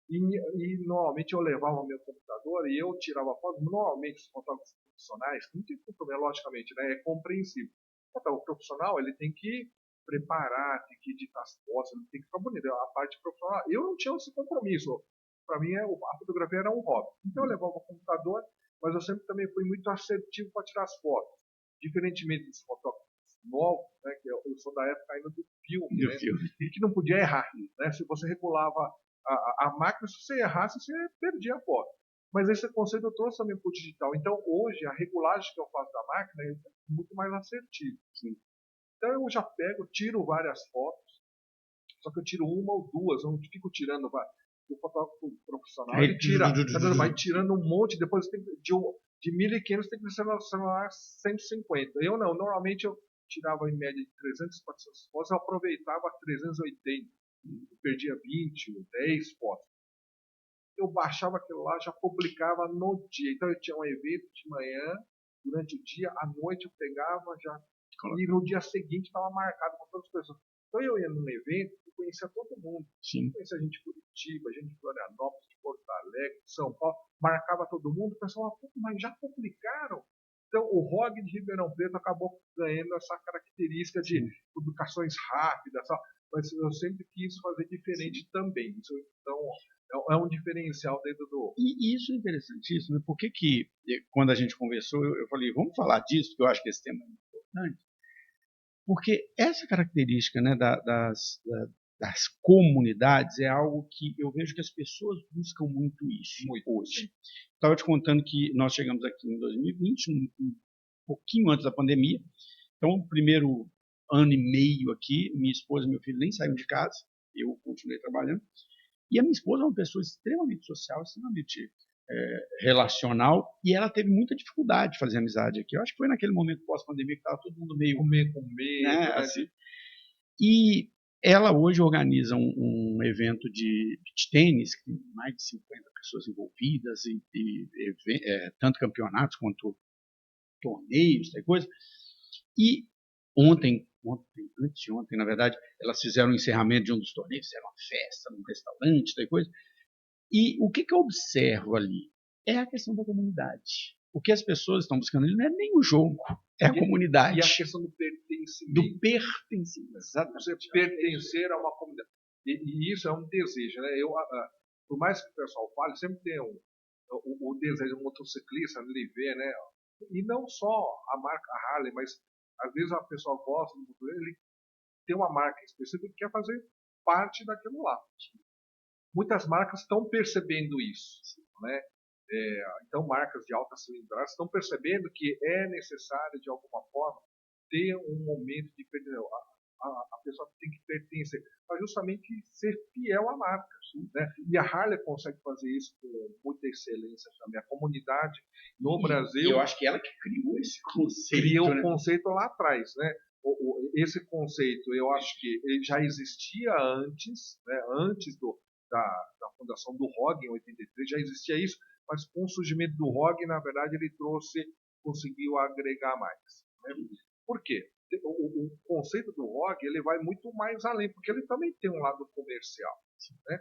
E normalmente eu levava o meu computador e eu tirava foto. Normalmente os fotógrafos profissionais, não tem problema, logicamente, né, é compreensível. O profissional ele tem que preparar, tem que editar as fotos, ele tem que ficar bonito. A parte profissional, eu não tinha esse compromisso. Para mim, a fotografia era um hobby. Então eu levava o computador, mas eu sempre também fui muito assertivo para tirar as fotos. Diferentemente dos fotógrafos novos, né, que eu sou da época ainda do filme, né, e que não podia errar. Né, se você regulava a máquina, se você errasse, você perdia a foto. Mas esse conceito eu trouxe também para o digital. Então, hoje, a regulagem que eu faço da máquina é muito mais assertiva. Então, eu já pego, tiro várias fotos, só que eu tiro uma ou duas, eu não fico tirando o fotógrafo profissional, ele tira, vai tirando um monte, depois tem, de 1.500 tem que selecionar 150. Eu não, normalmente eu tirava em média de 300, 400 fotos, eu aproveitava 380. Eu perdia 20, 10 fotos. Eu baixava aquilo lá, já publicava no dia. Então eu tinha um evento de manhã, durante o dia, à noite eu pegava já, e no dia seguinte estava marcado com todas as pessoas. Então eu ia num evento, eu conhecia todo mundo. Sim. Conhecia gente de Curitiba, gente de Florianópolis, de Porto Alegre, de São Paulo, marcava todo mundo, o pessoal falava, mas já publicaram? Então o ROG de Ribeirão Preto acabou ganhando essa característica de publicações rápidas, mas eu sempre quis fazer diferente também. Isso, então é um diferencial dentro do... E isso é interessantíssimo, né? Por que quando a gente conversou, eu falei, vamos falar disso, porque eu acho que esse tema é muito importante. Porque essa característica, né, das comunidades é algo que eu vejo que as pessoas buscam muito isso hoje. Estava te contando que nós chegamos aqui em 2020, um pouquinho antes da pandemia. Então, o primeiro ano e meio aqui, minha esposa e meu filho nem saíram de casa, eu continuei trabalhando. E a minha esposa é uma pessoa extremamente social, extremamente relacional, e ela teve muita dificuldade de fazer amizade aqui. Eu acho que foi naquele momento pós-pandemia que estava todo mundo meio... Comer com medo, né? Assim. E ela hoje organiza um evento de beach tênis, com mais de 50 pessoas envolvidas, tanto campeonatos quanto torneios, tal coisa. E anteontem, na verdade, elas fizeram o encerramento de um dos torneios, fizeram uma festa num restaurante, tal coisa. E o que eu observo ali é a questão da comunidade. O que as pessoas estão buscando ali não é nem o jogo, é a comunidade. E a questão do pertencimento. Do pertencimento, exatamente. Você pertencer a uma comunidade. E isso é um desejo, né? Por mais que o pessoal fale, sempre tem o desejo do motociclista, ele vê, né? E não só a marca Harley, mas às vezes a pessoa gosta do motor, ele tem uma marca específica que quer fazer parte daquilo lá. Muitas marcas estão percebendo isso, né? Então, marcas de alta cilindrada estão percebendo que é necessário, de alguma forma, ter um momento de pertencer. A pessoa tem que pertencer, mas justamente ser fiel à marca. Né? E a Harley consegue fazer isso com muita excelência também. A comunidade no Brasil... E eu acho que ela que criou esse conceito. Criou o conceito lá atrás, né? Esse conceito, eu acho que ele já existia antes, né? Antes da fundação do ROG, em 83, já existia isso, mas com o surgimento do ROG, na verdade, ele conseguiu agregar mais. Né? Por quê? O conceito do ROG, ele vai muito mais além, porque ele também tem um lado comercial. Né?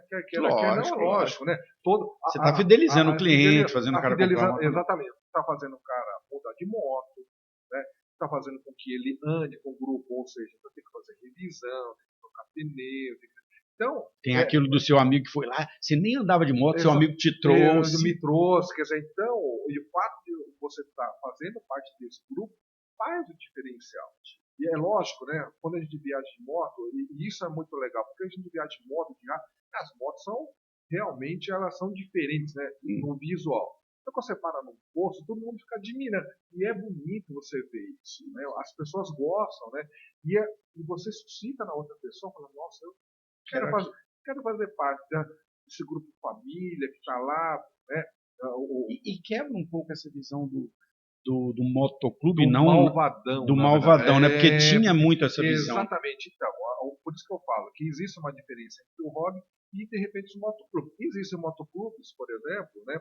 Lógico, né? Você está fidelizando o cliente, fazendo o cara comprar. Exatamente. Está fazendo o cara mudar de moto, né? Está fazendo com que ele ande com o grupo, ou seja, tem que fazer revisão, tem que trocar pneu, então, tem aquilo do seu amigo que foi lá, você nem andava de moto, seu amigo te trouxe. Me trouxe, quer dizer, então, e o fato de você estar fazendo parte desse grupo faz o diferencial. E é lógico, né, quando a gente viaja de moto, e isso é muito legal, porque a gente viaja de moto, as motos são, realmente, elas são diferentes, né, no visual. Então, quando você para num posto, todo mundo fica admirando. E é bonito você ver isso, né, as pessoas gostam, né, e você suscita na outra pessoa, fala, nossa, eu quero fazer parte desse grupo de família que está lá, né? E quebra um pouco essa visão do motoclube, do não malvadão, do malvadão, né? Porque tinha muito essa visão. Exatamente. Então, por isso que eu falo que existe uma diferença entre o hobby e, de repente, os motoclubes. Existem motoclubes, por exemplo, né?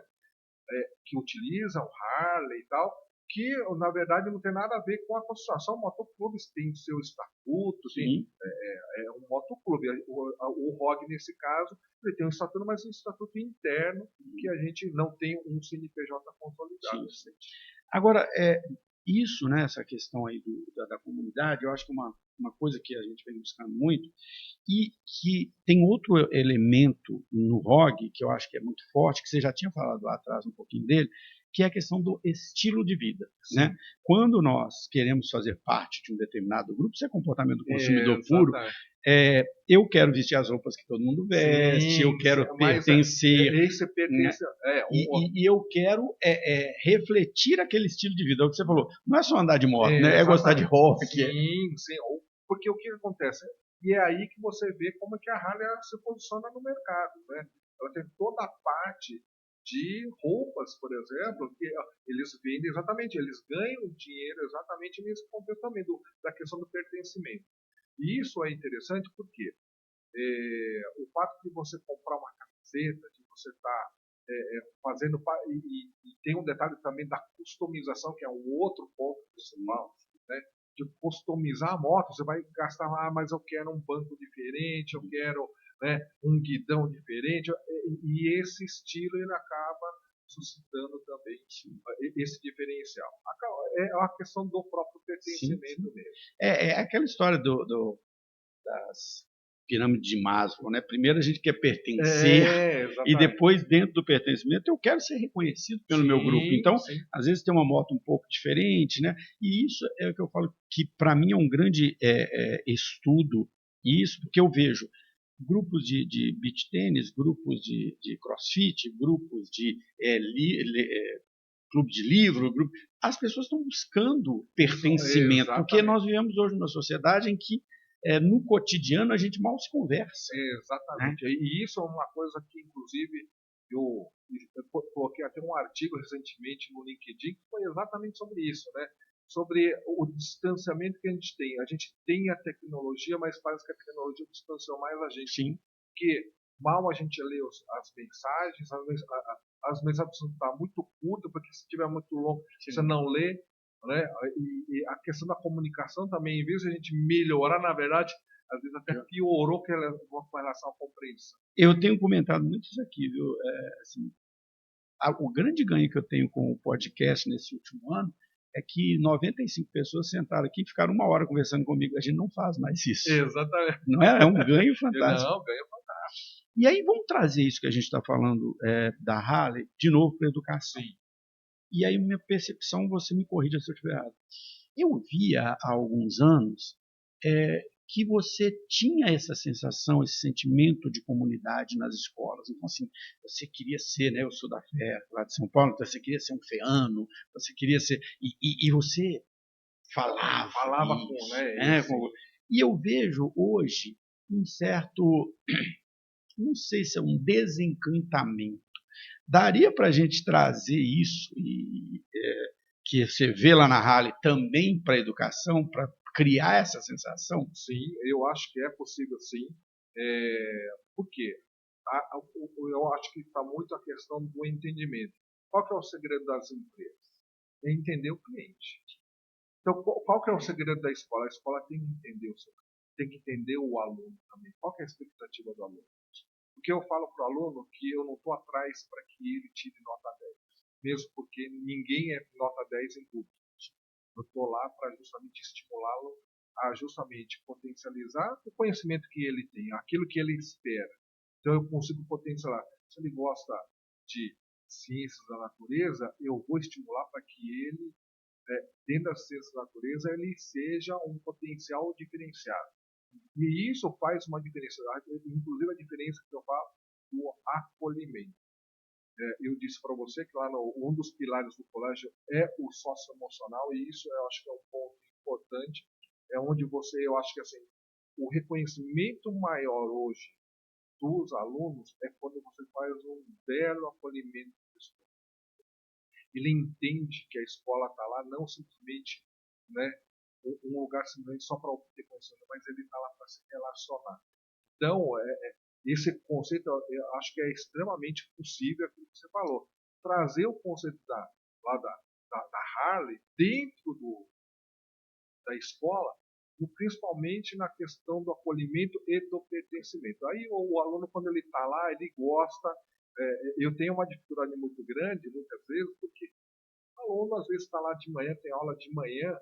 Que utilizam Harley e tal, que na verdade não tem nada a ver com a construção. Motoclubes têm seu estatuto, é um motoclube. O ROG, nesse caso, ele tem um estatuto, mas um estatuto interno, que a gente não tem um CNPJ consolidado. Sim. Agora, isso, né, essa questão aí da comunidade, eu acho que é uma coisa que a gente vem buscando muito, e que tem outro elemento no ROG, que eu acho que é muito forte, que você já tinha falado lá atrás um pouquinho dele, que é a questão do estilo de vida. Né? Quando nós queremos fazer parte de um determinado grupo, isso é comportamento do consumidor puro, eu quero vestir as roupas que todo mundo veste, eu quero pertencer, e eu quero refletir aquele estilo de vida. É o que você falou, não é só andar de moto, né? É gostar de rock. Sim, porque o que acontece? E é aí que você vê como é que a Harley se posiciona no mercado. Né? Ela tem toda a parte de roupas, por exemplo, que eles vendem exatamente, eles ganham dinheiro exatamente nesse contexto também, da questão do pertencimento. E isso é interessante porque o fato de você comprar uma camiseta, de você estar fazendo, e tem um detalhe também da customização, que é um outro ponto principal, né? De customizar a moto, você vai gastar lá, mas eu quero um banco diferente, eu quero, né, um guidão diferente, e esse estilo ele acaba suscitando também esse diferencial. É uma questão do próprio pertencimento mesmo. É aquela história das pirâmides de Maslow, né? Primeiro a gente quer pertencer e depois, dentro do pertencimento, eu quero ser reconhecido pelo meu grupo. Então, às vezes tem uma moto um pouco diferente, né? E isso é o que eu falo que para mim é um grande estudo, isso, porque eu vejo grupos de beach tênis, grupos de crossfit, grupos de clube de livro, as pessoas estão buscando pertencimento, porque nós vivemos hoje numa sociedade em que no cotidiano a gente mal se conversa. Exatamente. Né? E isso é uma coisa que, inclusive, eu coloquei até um artigo recentemente no LinkedIn que foi exatamente sobre isso, né? Sobre o distanciamento que a gente tem. A gente tem a tecnologia, mas parece que a tecnologia distanciou mais a gente. Sim. Porque mal a gente lê as mensagens, as mensagens estão muito curtas, porque se estiver muito longo, você não lê. Né? E a questão da comunicação também, em vez de a gente melhorar, na verdade, às vezes até piorou com relação à compreensão. Eu tenho comentado muito isso aqui, viu? Assim, o grande ganho que eu tenho com o podcast nesse último ano é que 95 pessoas sentaram aqui e ficaram 1 hora conversando comigo. A gente não faz mais isso. Exatamente. Não é? É um ganho fantástico. Não, ganho fantástico. E aí vamos trazer isso que a gente está falando da Harley de novo para a educação. Sim. E aí minha percepção, você me corrija se eu estiver errado. Eu vi há alguns anos que você tinha essa sensação, esse sentimento de comunidade nas escolas. Então, assim, você queria ser, né? Eu sou da FEA, lá de São Paulo, então você queria ser um feano, você queria ser... E você falava isso, com, né? E eu vejo hoje um certo... Não sei se é um desencantamento. Daria para a gente trazer isso, que você vê lá na Harley, também para a educação, para criar essa sensação? Sim, eu acho que é possível sim. Por quê? Eu acho que está muito a questão do entendimento. Qual que é o segredo das empresas? É entender o cliente. Então, qual que é o segredo da escola? A escola tem que entender o seu cliente, tem que entender o aluno também. Qual que é a expectativa do aluno? Porque eu falo para o aluno que eu não estou atrás para que ele tire nota 10, mesmo porque ninguém é nota 10 em tudo. Eu estou lá para justamente estimulá-lo a justamente potencializar o conhecimento que ele tem, aquilo que ele espera. Então eu consigo potencializar. Se ele gosta de ciências da natureza, eu vou estimular para que ele, dentro das ciências da natureza, ele seja um potencial diferenciado. E isso faz uma diferença, inclusive a diferença que eu falo do acolhimento. Eu disse para você que lá um dos pilares do colégio é o socioemocional, e isso eu acho que é um ponto importante, é onde eu acho que assim, o reconhecimento maior hoje dos alunos é quando você faz um belo acolhimento do estudante. Ele entende que a escola está lá não simplesmente, né, um lugar simplesmente só para obter conhecimento, mas ele está lá para se relacionar. Então, esse conceito eu acho que é extremamente possível, aquilo que você falou, trazer o conceito da Harley dentro da escola, principalmente na questão do acolhimento e do pertencimento. Aí o aluno, quando ele está lá, ele gosta. Eu tenho uma dificuldade muito grande, muitas vezes, porque o aluno às vezes está lá de manhã, tem aula de manhã,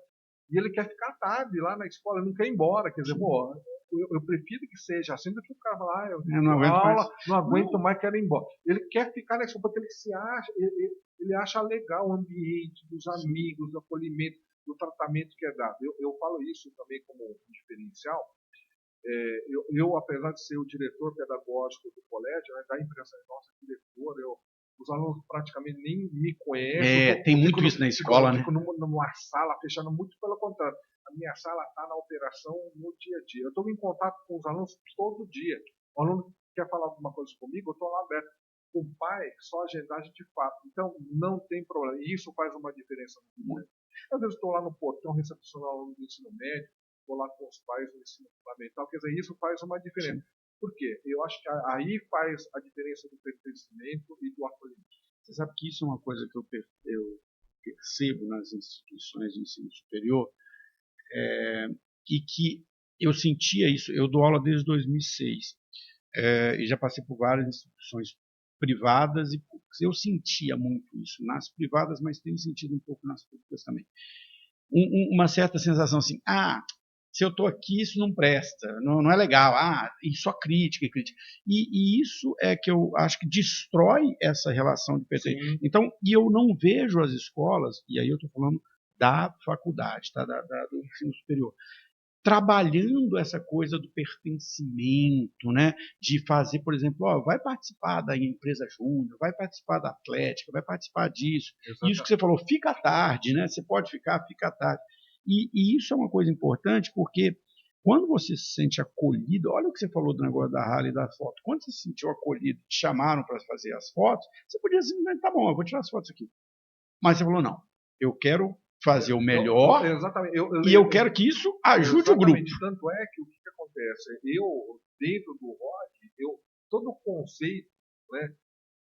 e ele quer ficar tarde lá na escola, ele não quer ir embora. Quer dizer, pô, eu prefiro que seja assim do que o cara lá, eu não aguento mais, quero ir embora. Ele quer ficar na escola porque ele acha legal o ambiente, dos amigos, do acolhimento, do tratamento que é dado. Eu falo isso também como um diferencial. Eu, apesar de ser o diretor pedagógico do colégio, né, da imprensa nossa diretor, os alunos praticamente nem me conhecem. Tem muito isso na escola, né? Fico numa sala fechada, muito pelo contrário. A minha sala está na operação no dia a dia. Eu estou em contato com os alunos todo dia. O aluno quer falar alguma coisa comigo, eu estou lá aberto. Com o pai, só agendagem de fato. Então, não tem problema. E isso faz uma diferença muito grande. Às vezes estou lá no portão recepcionando aluno do ensino médio, estou lá com os pais do ensino fundamental. Quer dizer, isso faz uma diferença. Sim. Por quê? Eu acho que aí faz a diferença do pertencimento e do acolhimento. Você sabe que isso é uma coisa que eu percebo nas instituições de ensino superior, e que eu sentia isso. Eu dou aula desde 2006, e já passei por várias instituições privadas e públicas. Eu sentia muito isso nas privadas, mas tenho sentido um pouco nas públicas também. Uma certa sensação assim, se eu estou aqui, isso não presta, não é legal, e só crítica e crítica. E isso é que eu acho que destrói essa relação de pertencimento. Então, e eu não vejo as escolas, e aí eu estou falando da faculdade, tá, do ensino superior, trabalhando essa coisa do pertencimento, né? De fazer, por exemplo, vai participar da empresa júnior, vai participar da atlética, vai participar disso. Exatamente. Isso que você falou, fica à tarde, né? Você pode fica à tarde. E isso é uma coisa importante, porque quando você se sente acolhido, olha o que você falou do negócio da Harley e da foto, quando você se sentiu acolhido, te chamaram para fazer as fotos, você podia simplesmente, tá bom, eu vou tirar as fotos aqui. Mas você falou, não, eu quero fazer o melhor, exatamente. Eu quero que isso ajude o grupo. Tanto é que o que acontece? Eu, dentro do rock, todo o conceito, né,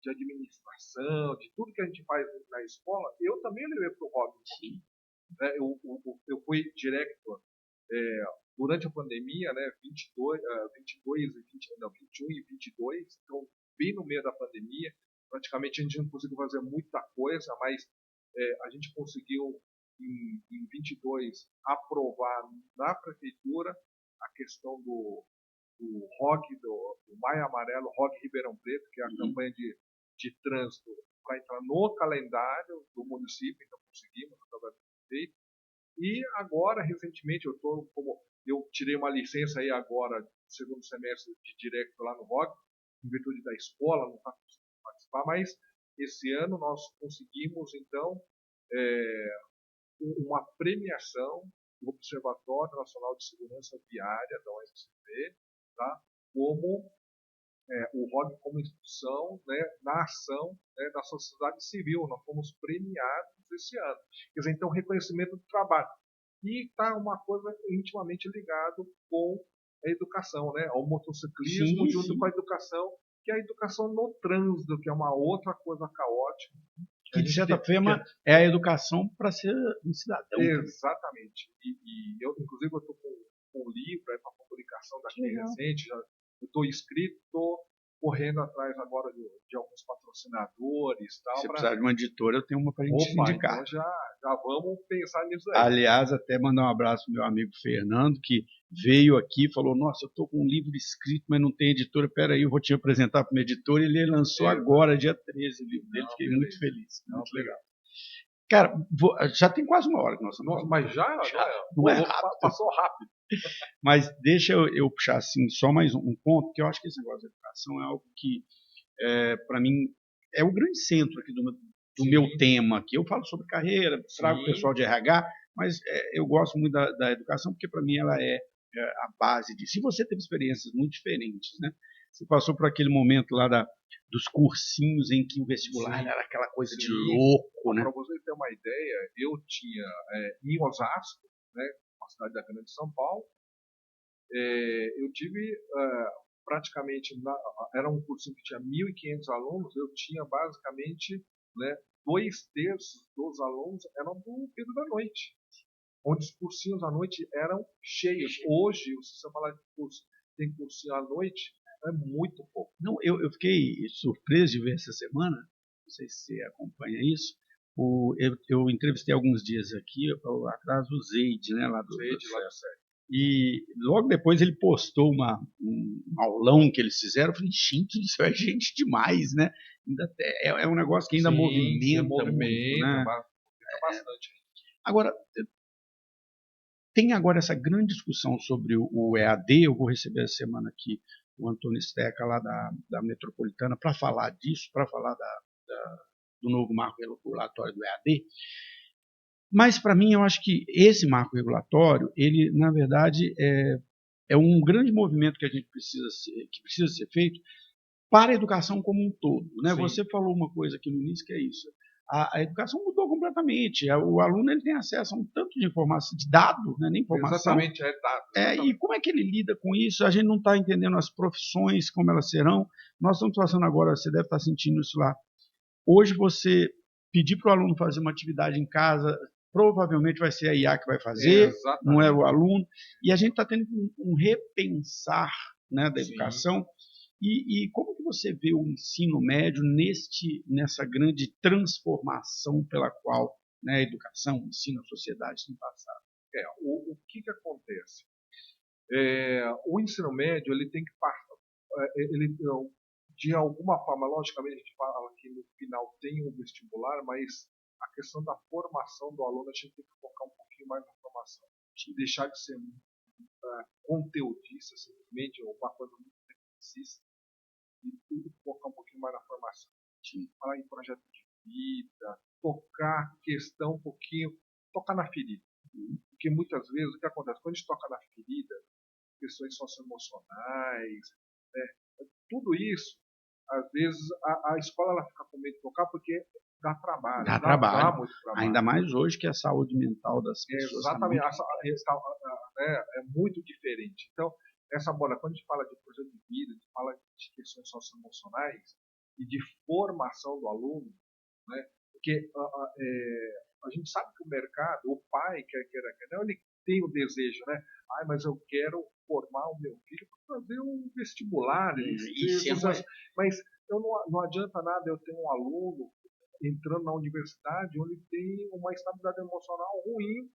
de administração, de tudo que a gente faz na escola, eu também levei para o rock. Eu fui director durante a pandemia, né, 21 e 22, então bem no meio da pandemia, praticamente a gente não conseguiu fazer muita coisa, mas a gente conseguiu em 22 aprovar na prefeitura a questão do ROG, do Maio Amarelo, ROG Ribeirão Preto, que é a campanha de trânsito para entrar no calendário do município, então conseguimos através do prefeito. E agora, recentemente, eu tirei uma licença aí agora, no segundo semestre de diretor lá no ROG, em virtude da escola, não está conseguindo participar, mas esse ano nós conseguimos, então, uma premiação do Observatório Nacional de Segurança Viária, da UFSB, tá? Como o ROG como instituição, né, na ação, né, da sociedade civil. Nós fomos premiados esse ano. Quer dizer, então, reconhecimento do trabalho. E está uma coisa intimamente ligada com a educação, né? O motociclismo junto com a educação, que é a educação no trânsito, que é uma outra coisa caótica. Que, de certa forma, é a educação para ser um cidadão. Exatamente. E eu, inclusive, eu estou com um livro para publicação daqui recente, eu estou inscrito, estou correndo atrás agora de alguns patrocinadores. Tal, se precisar de uma editora, eu tenho uma para a gente indicar. Então já vamos pensar nisso aí. Aliás, até mandar um abraço pro meu amigo Fernando, que veio aqui e falou, nossa, eu estou com um livro escrito, mas não tem editora, peraí, eu vou te apresentar para uma editora, e ele lançou agora, dia 13, o livro dele, fiquei muito feliz, muito legal. Cara, já tem quase uma hora que nós estamos falando. Mas já não é rápido. Passou rápido. Mas deixa eu puxar assim, só mais um ponto, que eu acho que esse negócio da educação é algo que, para mim, é o grande centro aqui do meu tema aqui. Eu falo sobre carreira, trago o pessoal de RH, mas eu gosto muito da educação, porque para mim ela é a base disso. E você teve experiências muito diferentes, né? Você passou por aquele momento lá dos cursinhos em que o vestibular era aquela coisa de louco, né? Para você ter uma ideia, eu tinha em Osasco, né, uma cidade da Grande São Paulo, eu tive praticamente, era um cursinho que tinha 1.500 alunos, eu tinha basicamente, né, 2/3 dos alunos eram do período da noite, onde os cursinhos à noite eram cheios. Hoje, se você falar de curso, tem cursinho à noite, é muito pouco. Não, eu fiquei surpreso de ver essa semana, não sei se você acompanha isso, eu entrevistei alguns dias aqui atrás do Zeide, né, lá do Série. E logo depois ele postou um aulão que eles fizeram. Eu falei, gente, isso é gente demais, né? É um negócio que ainda movimenta muito, né? Bastante. Agora, tem agora essa grande discussão sobre o EAD. Eu vou receber essa semana aqui o Antônio Steca lá da Metropolitana para falar disso, para falar do novo marco regulatório do EAD. Mas, para mim, eu acho que esse marco regulatório, ele, na verdade, é um grande movimento que precisa ser feito para a educação como um todo, né? Você falou uma coisa aqui no início, que é isso. a educação mudou completamente. O aluno ele tem acesso a um tanto de informação, de dado, né, nem informação. Exatamente, é dado. Exatamente. E como é que ele lida com isso? A gente não está entendendo as profissões, como elas serão. Nós estamos passando agora, você deve estar sentindo isso lá. Hoje você pedir para o aluno fazer uma atividade em casa, provavelmente vai ser a IA que vai fazer, não é o aluno. E a gente está tendo um repensar, né, da educação. E como que você vê o ensino médio nessa grande transformação pela qual, né, a educação, o ensino, a sociedade tem passado? O que acontece? O ensino médio ele tem que de alguma forma, logicamente a gente fala que no final tem um vestibular, mas a questão da formação do aluno a gente tem que focar um pouquinho mais na formação, deixar de ser conteudista simplesmente ou uma coisa muito tecnicista e focar um pouquinho mais na formação. Falar em projeto de vida, tocar questão um pouquinho, tocar na ferida. Porque muitas vezes o que acontece? Quando a gente toca na ferida, questões socioemocionais, né, tudo isso, às vezes a escola ela fica com medo de tocar porque dá trabalho. Dá trabalho. Dá muito trabalho. Ainda mais hoje que a saúde mental das pessoas exatamente, é muito diferente. Então, quando a gente fala de projeto de vida, a gente fala de questões socioemocionais e de formação do aluno, né? Porque a gente sabe que o mercado, o pai, quer não, ele tem o desejo, né? Mas eu quero formar o meu filho para fazer um vestibular. Mas não adianta nada eu ter um aluno entrando na universidade onde tem uma estabilidade emocional ruim,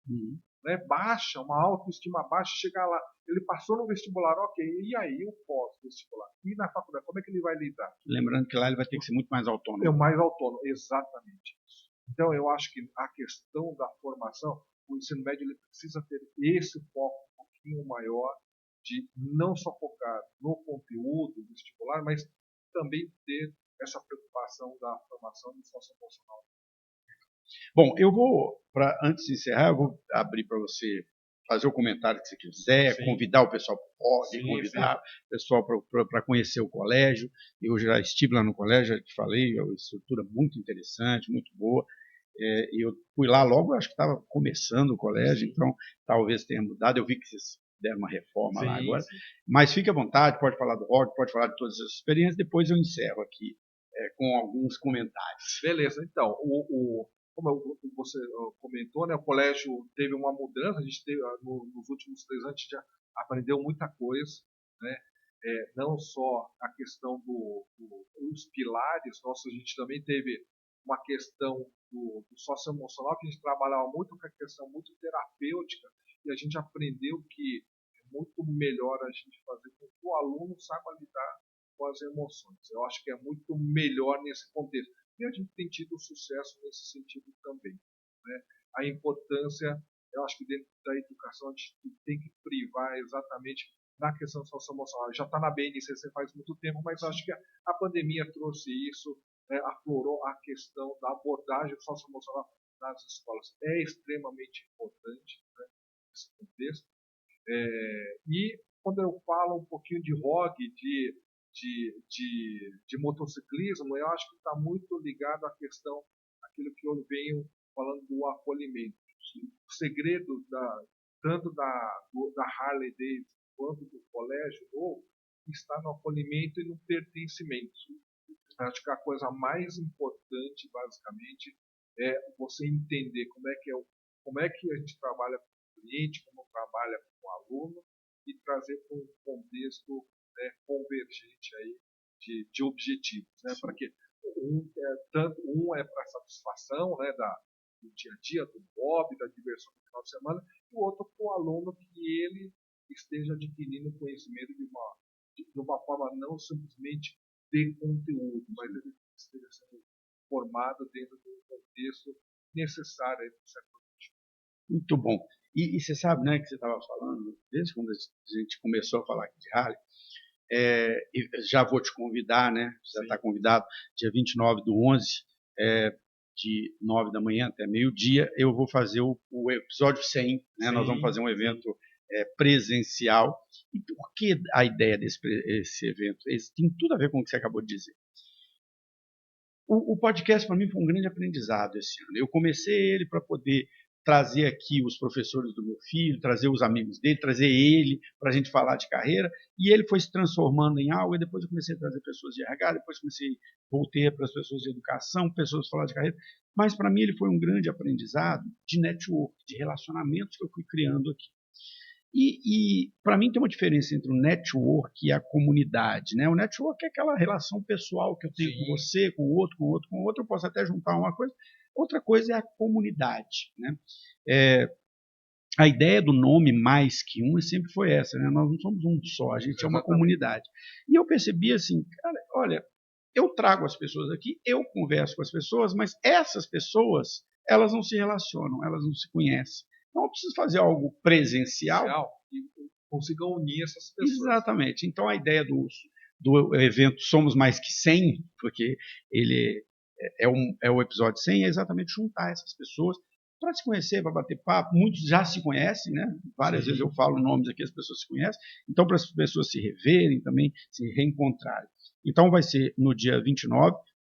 né, baixa, uma autoestima baixa, chegar lá, ele passou no vestibular, ok, e aí o pós-vestibular? E na faculdade, como é que ele vai lidar? Lembrando que lá ele vai ter que ser muito mais autônomo. Mais autônomo, exatamente isso. Então eu acho que a questão da formação, o ensino médio ele precisa ter esse foco um pouquinho maior de não só focar no conteúdo vestibular, mas também ter essa preocupação da formação do socioemocional. Bom, antes de encerrar, eu vou abrir para você fazer o comentário que você quiser, convidar o pessoal convidar o pessoal para conhecer o colégio. Eu já estive lá no colégio, já te falei, é uma estrutura muito interessante, muito boa. Eu fui lá logo, acho que estava começando o colégio, então talvez tenha mudado. Eu vi que vocês deram uma reforma lá agora. Mas fique à vontade, pode falar do rock, pode falar de todas as experiências, depois eu encerro aqui com alguns comentários. Beleza, então, como você comentou, né, o colégio teve uma mudança, a gente teve, nos últimos 3 anos a gente já aprendeu muita coisa, né? Não só a questão dos pilares, a gente também teve uma questão do socioemocional, que a gente trabalhava muito com a questão muito terapêutica, e a gente aprendeu que é muito melhor a gente fazer com que o aluno saiba lidar com as emoções. Eu acho que é muito melhor nesse contexto. E a gente tem tido sucesso nesse sentido também, né? A importância, eu acho que dentro da educação a gente tem que privar exatamente na questão socioemocional. Já está na BNCC faz muito tempo, mas acho que a pandemia trouxe isso, aflorou a questão da abordagem socioemocional nas escolas. É extremamente importante, né, nesse contexto. E quando eu falo um pouquinho de rock, de motociclismo, eu acho que está muito ligado à questão, aquilo que eu venho falando do acolhimento. O segredo tanto da Harley Davidson quanto do colégio novo está no acolhimento e no pertencimento. Acho que a coisa mais importante, basicamente, é você entender como é que a gente trabalha com o cliente, como trabalha com o aluno, e trazer para um contexto, né, convergente aí de objetivos, né, para que um é para satisfação, né, do dia a dia, do hobby, da diversão do final de semana, e o outro para o aluno que ele esteja adquirindo conhecimento de uma forma não simplesmente de conteúdo, mas ele esteja sendo formado dentro de um contexto necessário para o século XXI. Muito bom. E você sabe, né, que você estava falando, desde quando a gente começou a falar aqui de Harley, já vou te convidar, né, já está convidado, dia 29/11, de 9 da manhã até meio-dia, eu vou fazer o episódio 100, né, nós vamos fazer um evento presencial. E por que a ideia desse evento? Tem tudo a ver com o que você acabou de dizer. O podcast, para mim, foi um grande aprendizado esse ano. Eu comecei ele para poder trazer aqui os professores do meu filho, trazer os amigos dele, trazer ele para a gente falar de carreira, e ele foi se transformando em algo, e depois eu comecei a trazer pessoas de RH, depois voltei para as pessoas de educação, pessoas falar de carreira, mas para mim ele foi um grande aprendizado de network, de relacionamentos que eu fui criando aqui. E para mim tem uma diferença entre o network e a comunidade, né? O network é aquela relação pessoal que eu tenho com você, com o outro, com o outro, com o outro. Eu posso até juntar uma coisa. Outra coisa é a comunidade, né? A ideia do nome mais que um sempre foi essa, né? Nós não somos um só, a gente é uma comunidade. E eu percebi assim, cara, olha, eu trago as pessoas aqui, eu converso com as pessoas, mas essas pessoas, elas não se relacionam, elas não se conhecem. Então eu preciso fazer algo presencial e consiga unir essas pessoas. Exatamente. Então a ideia do evento Somos Mais Que 100, porque ele é o episódio 100, é exatamente juntar essas pessoas para se conhecer, para bater papo. Muitos já se conhecem, né? Várias vezes eu falo nomes aqui, as pessoas se conhecem. Então, para as pessoas se reverem também, se reencontrarem. Então, vai ser no dia 29.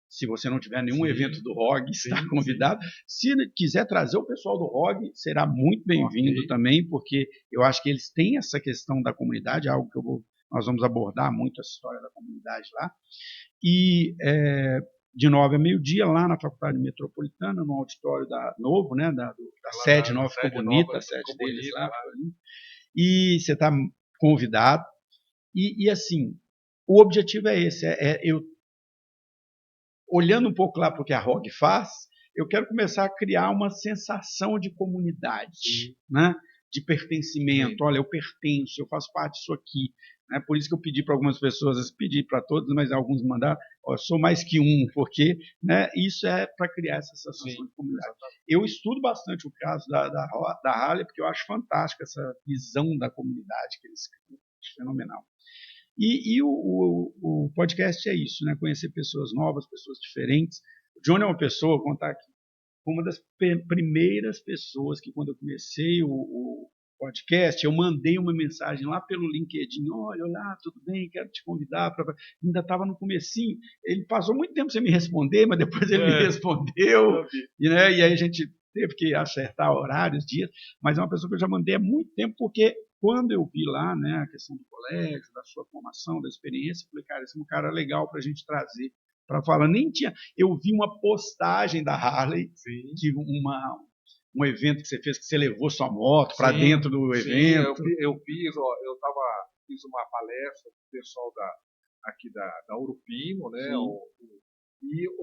Se você não tiver nenhum evento do ROG, está convidado. Se quiser trazer o pessoal do ROG, será muito bem-vindo também, porque eu acho que eles têm essa questão da comunidade, algo que nós vamos abordar muito, essa história da comunidade lá. E de 9 a meio-dia, lá na Faculdade Metropolitana, no auditório novo, né, da sede nova, ficou bonita, a sede deles lá. E você está convidado. E assim, o objetivo é esse, eu olhando um pouco lá para o que a ROG faz, eu quero começar a criar uma sensação de comunidade, né? De pertencimento. Olha, eu pertenço, eu faço parte disso aqui. Né? Por isso que eu pedi para algumas pessoas, pedi para todos, mas alguns mandaram, sou mais que um, porque né, isso é para criar essa sensação de comunidade. Eu estudo bastante o caso da Harley, porque eu acho fantástica essa visão da comunidade que eles criam, fenomenal. E o podcast é isso, né? Conhecer pessoas novas, pessoas diferentes. O Johnny é uma pessoa, vou contar aqui, uma das primeiras pessoas que, quando eu comecei o podcast, eu mandei uma mensagem lá pelo LinkedIn, olá, tudo bem, quero te convidar, ainda estava no comecinho, ele passou muito tempo sem me responder, mas depois ele me respondeu, e aí a gente teve que acertar horários, dias, mas é uma pessoa que eu já mandei há muito tempo, porque quando eu vi lá, né, a questão do colégio, da sua formação, da experiência, eu falei, cara, esse é um cara legal para a gente trazer para falar. Nem tinha. Eu vi uma postagem da Harley, de um evento que você fez, que você levou sua moto para dentro do evento. Eu fiz uma palestra com o pessoal aqui da Urupino, né?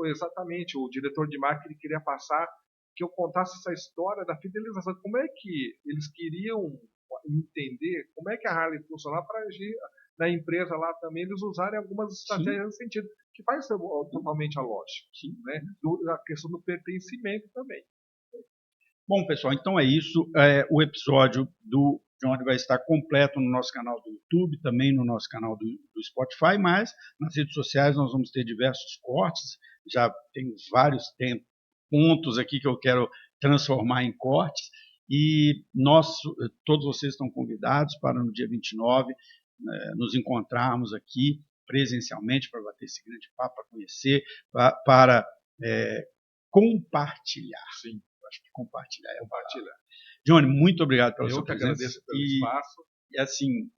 Exatamente, o diretor de marketing queria passar que eu contasse essa história da fidelização. Como é que eles queriam entender como é que a Harley funciona para agir na empresa lá também, eles usarem algumas estratégias nesse sentido, que faz totalmente a lógica, né? A questão do pertencimento também. Bom, pessoal, então é isso. O episódio do Johnny vai estar completo no nosso canal do YouTube, também no nosso canal do Spotify, mas nas redes sociais nós vamos ter diversos cortes. Já tenho vários pontos aqui que eu quero transformar em cortes. E todos vocês estão convidados para no dia 29 nos encontrarmos aqui presencialmente para bater esse grande papo, para conhecer, para compartilhar. Sim. Acho que compartilhar é compartilhar. Johnny, muito obrigado pela sua presença. Eu que agradeço pelo espaço. E assim,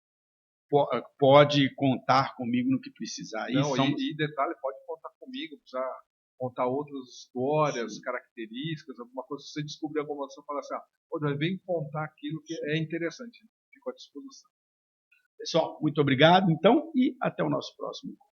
pode contar comigo no que precisar. E detalhe, pode contar comigo, precisar contar outras histórias, características, alguma coisa. Se você descobrir alguma coisa, você fala assim, vem contar aquilo que é interessante. Fico à disposição. Pessoal, muito obrigado, então, e até o nosso próximo encontro.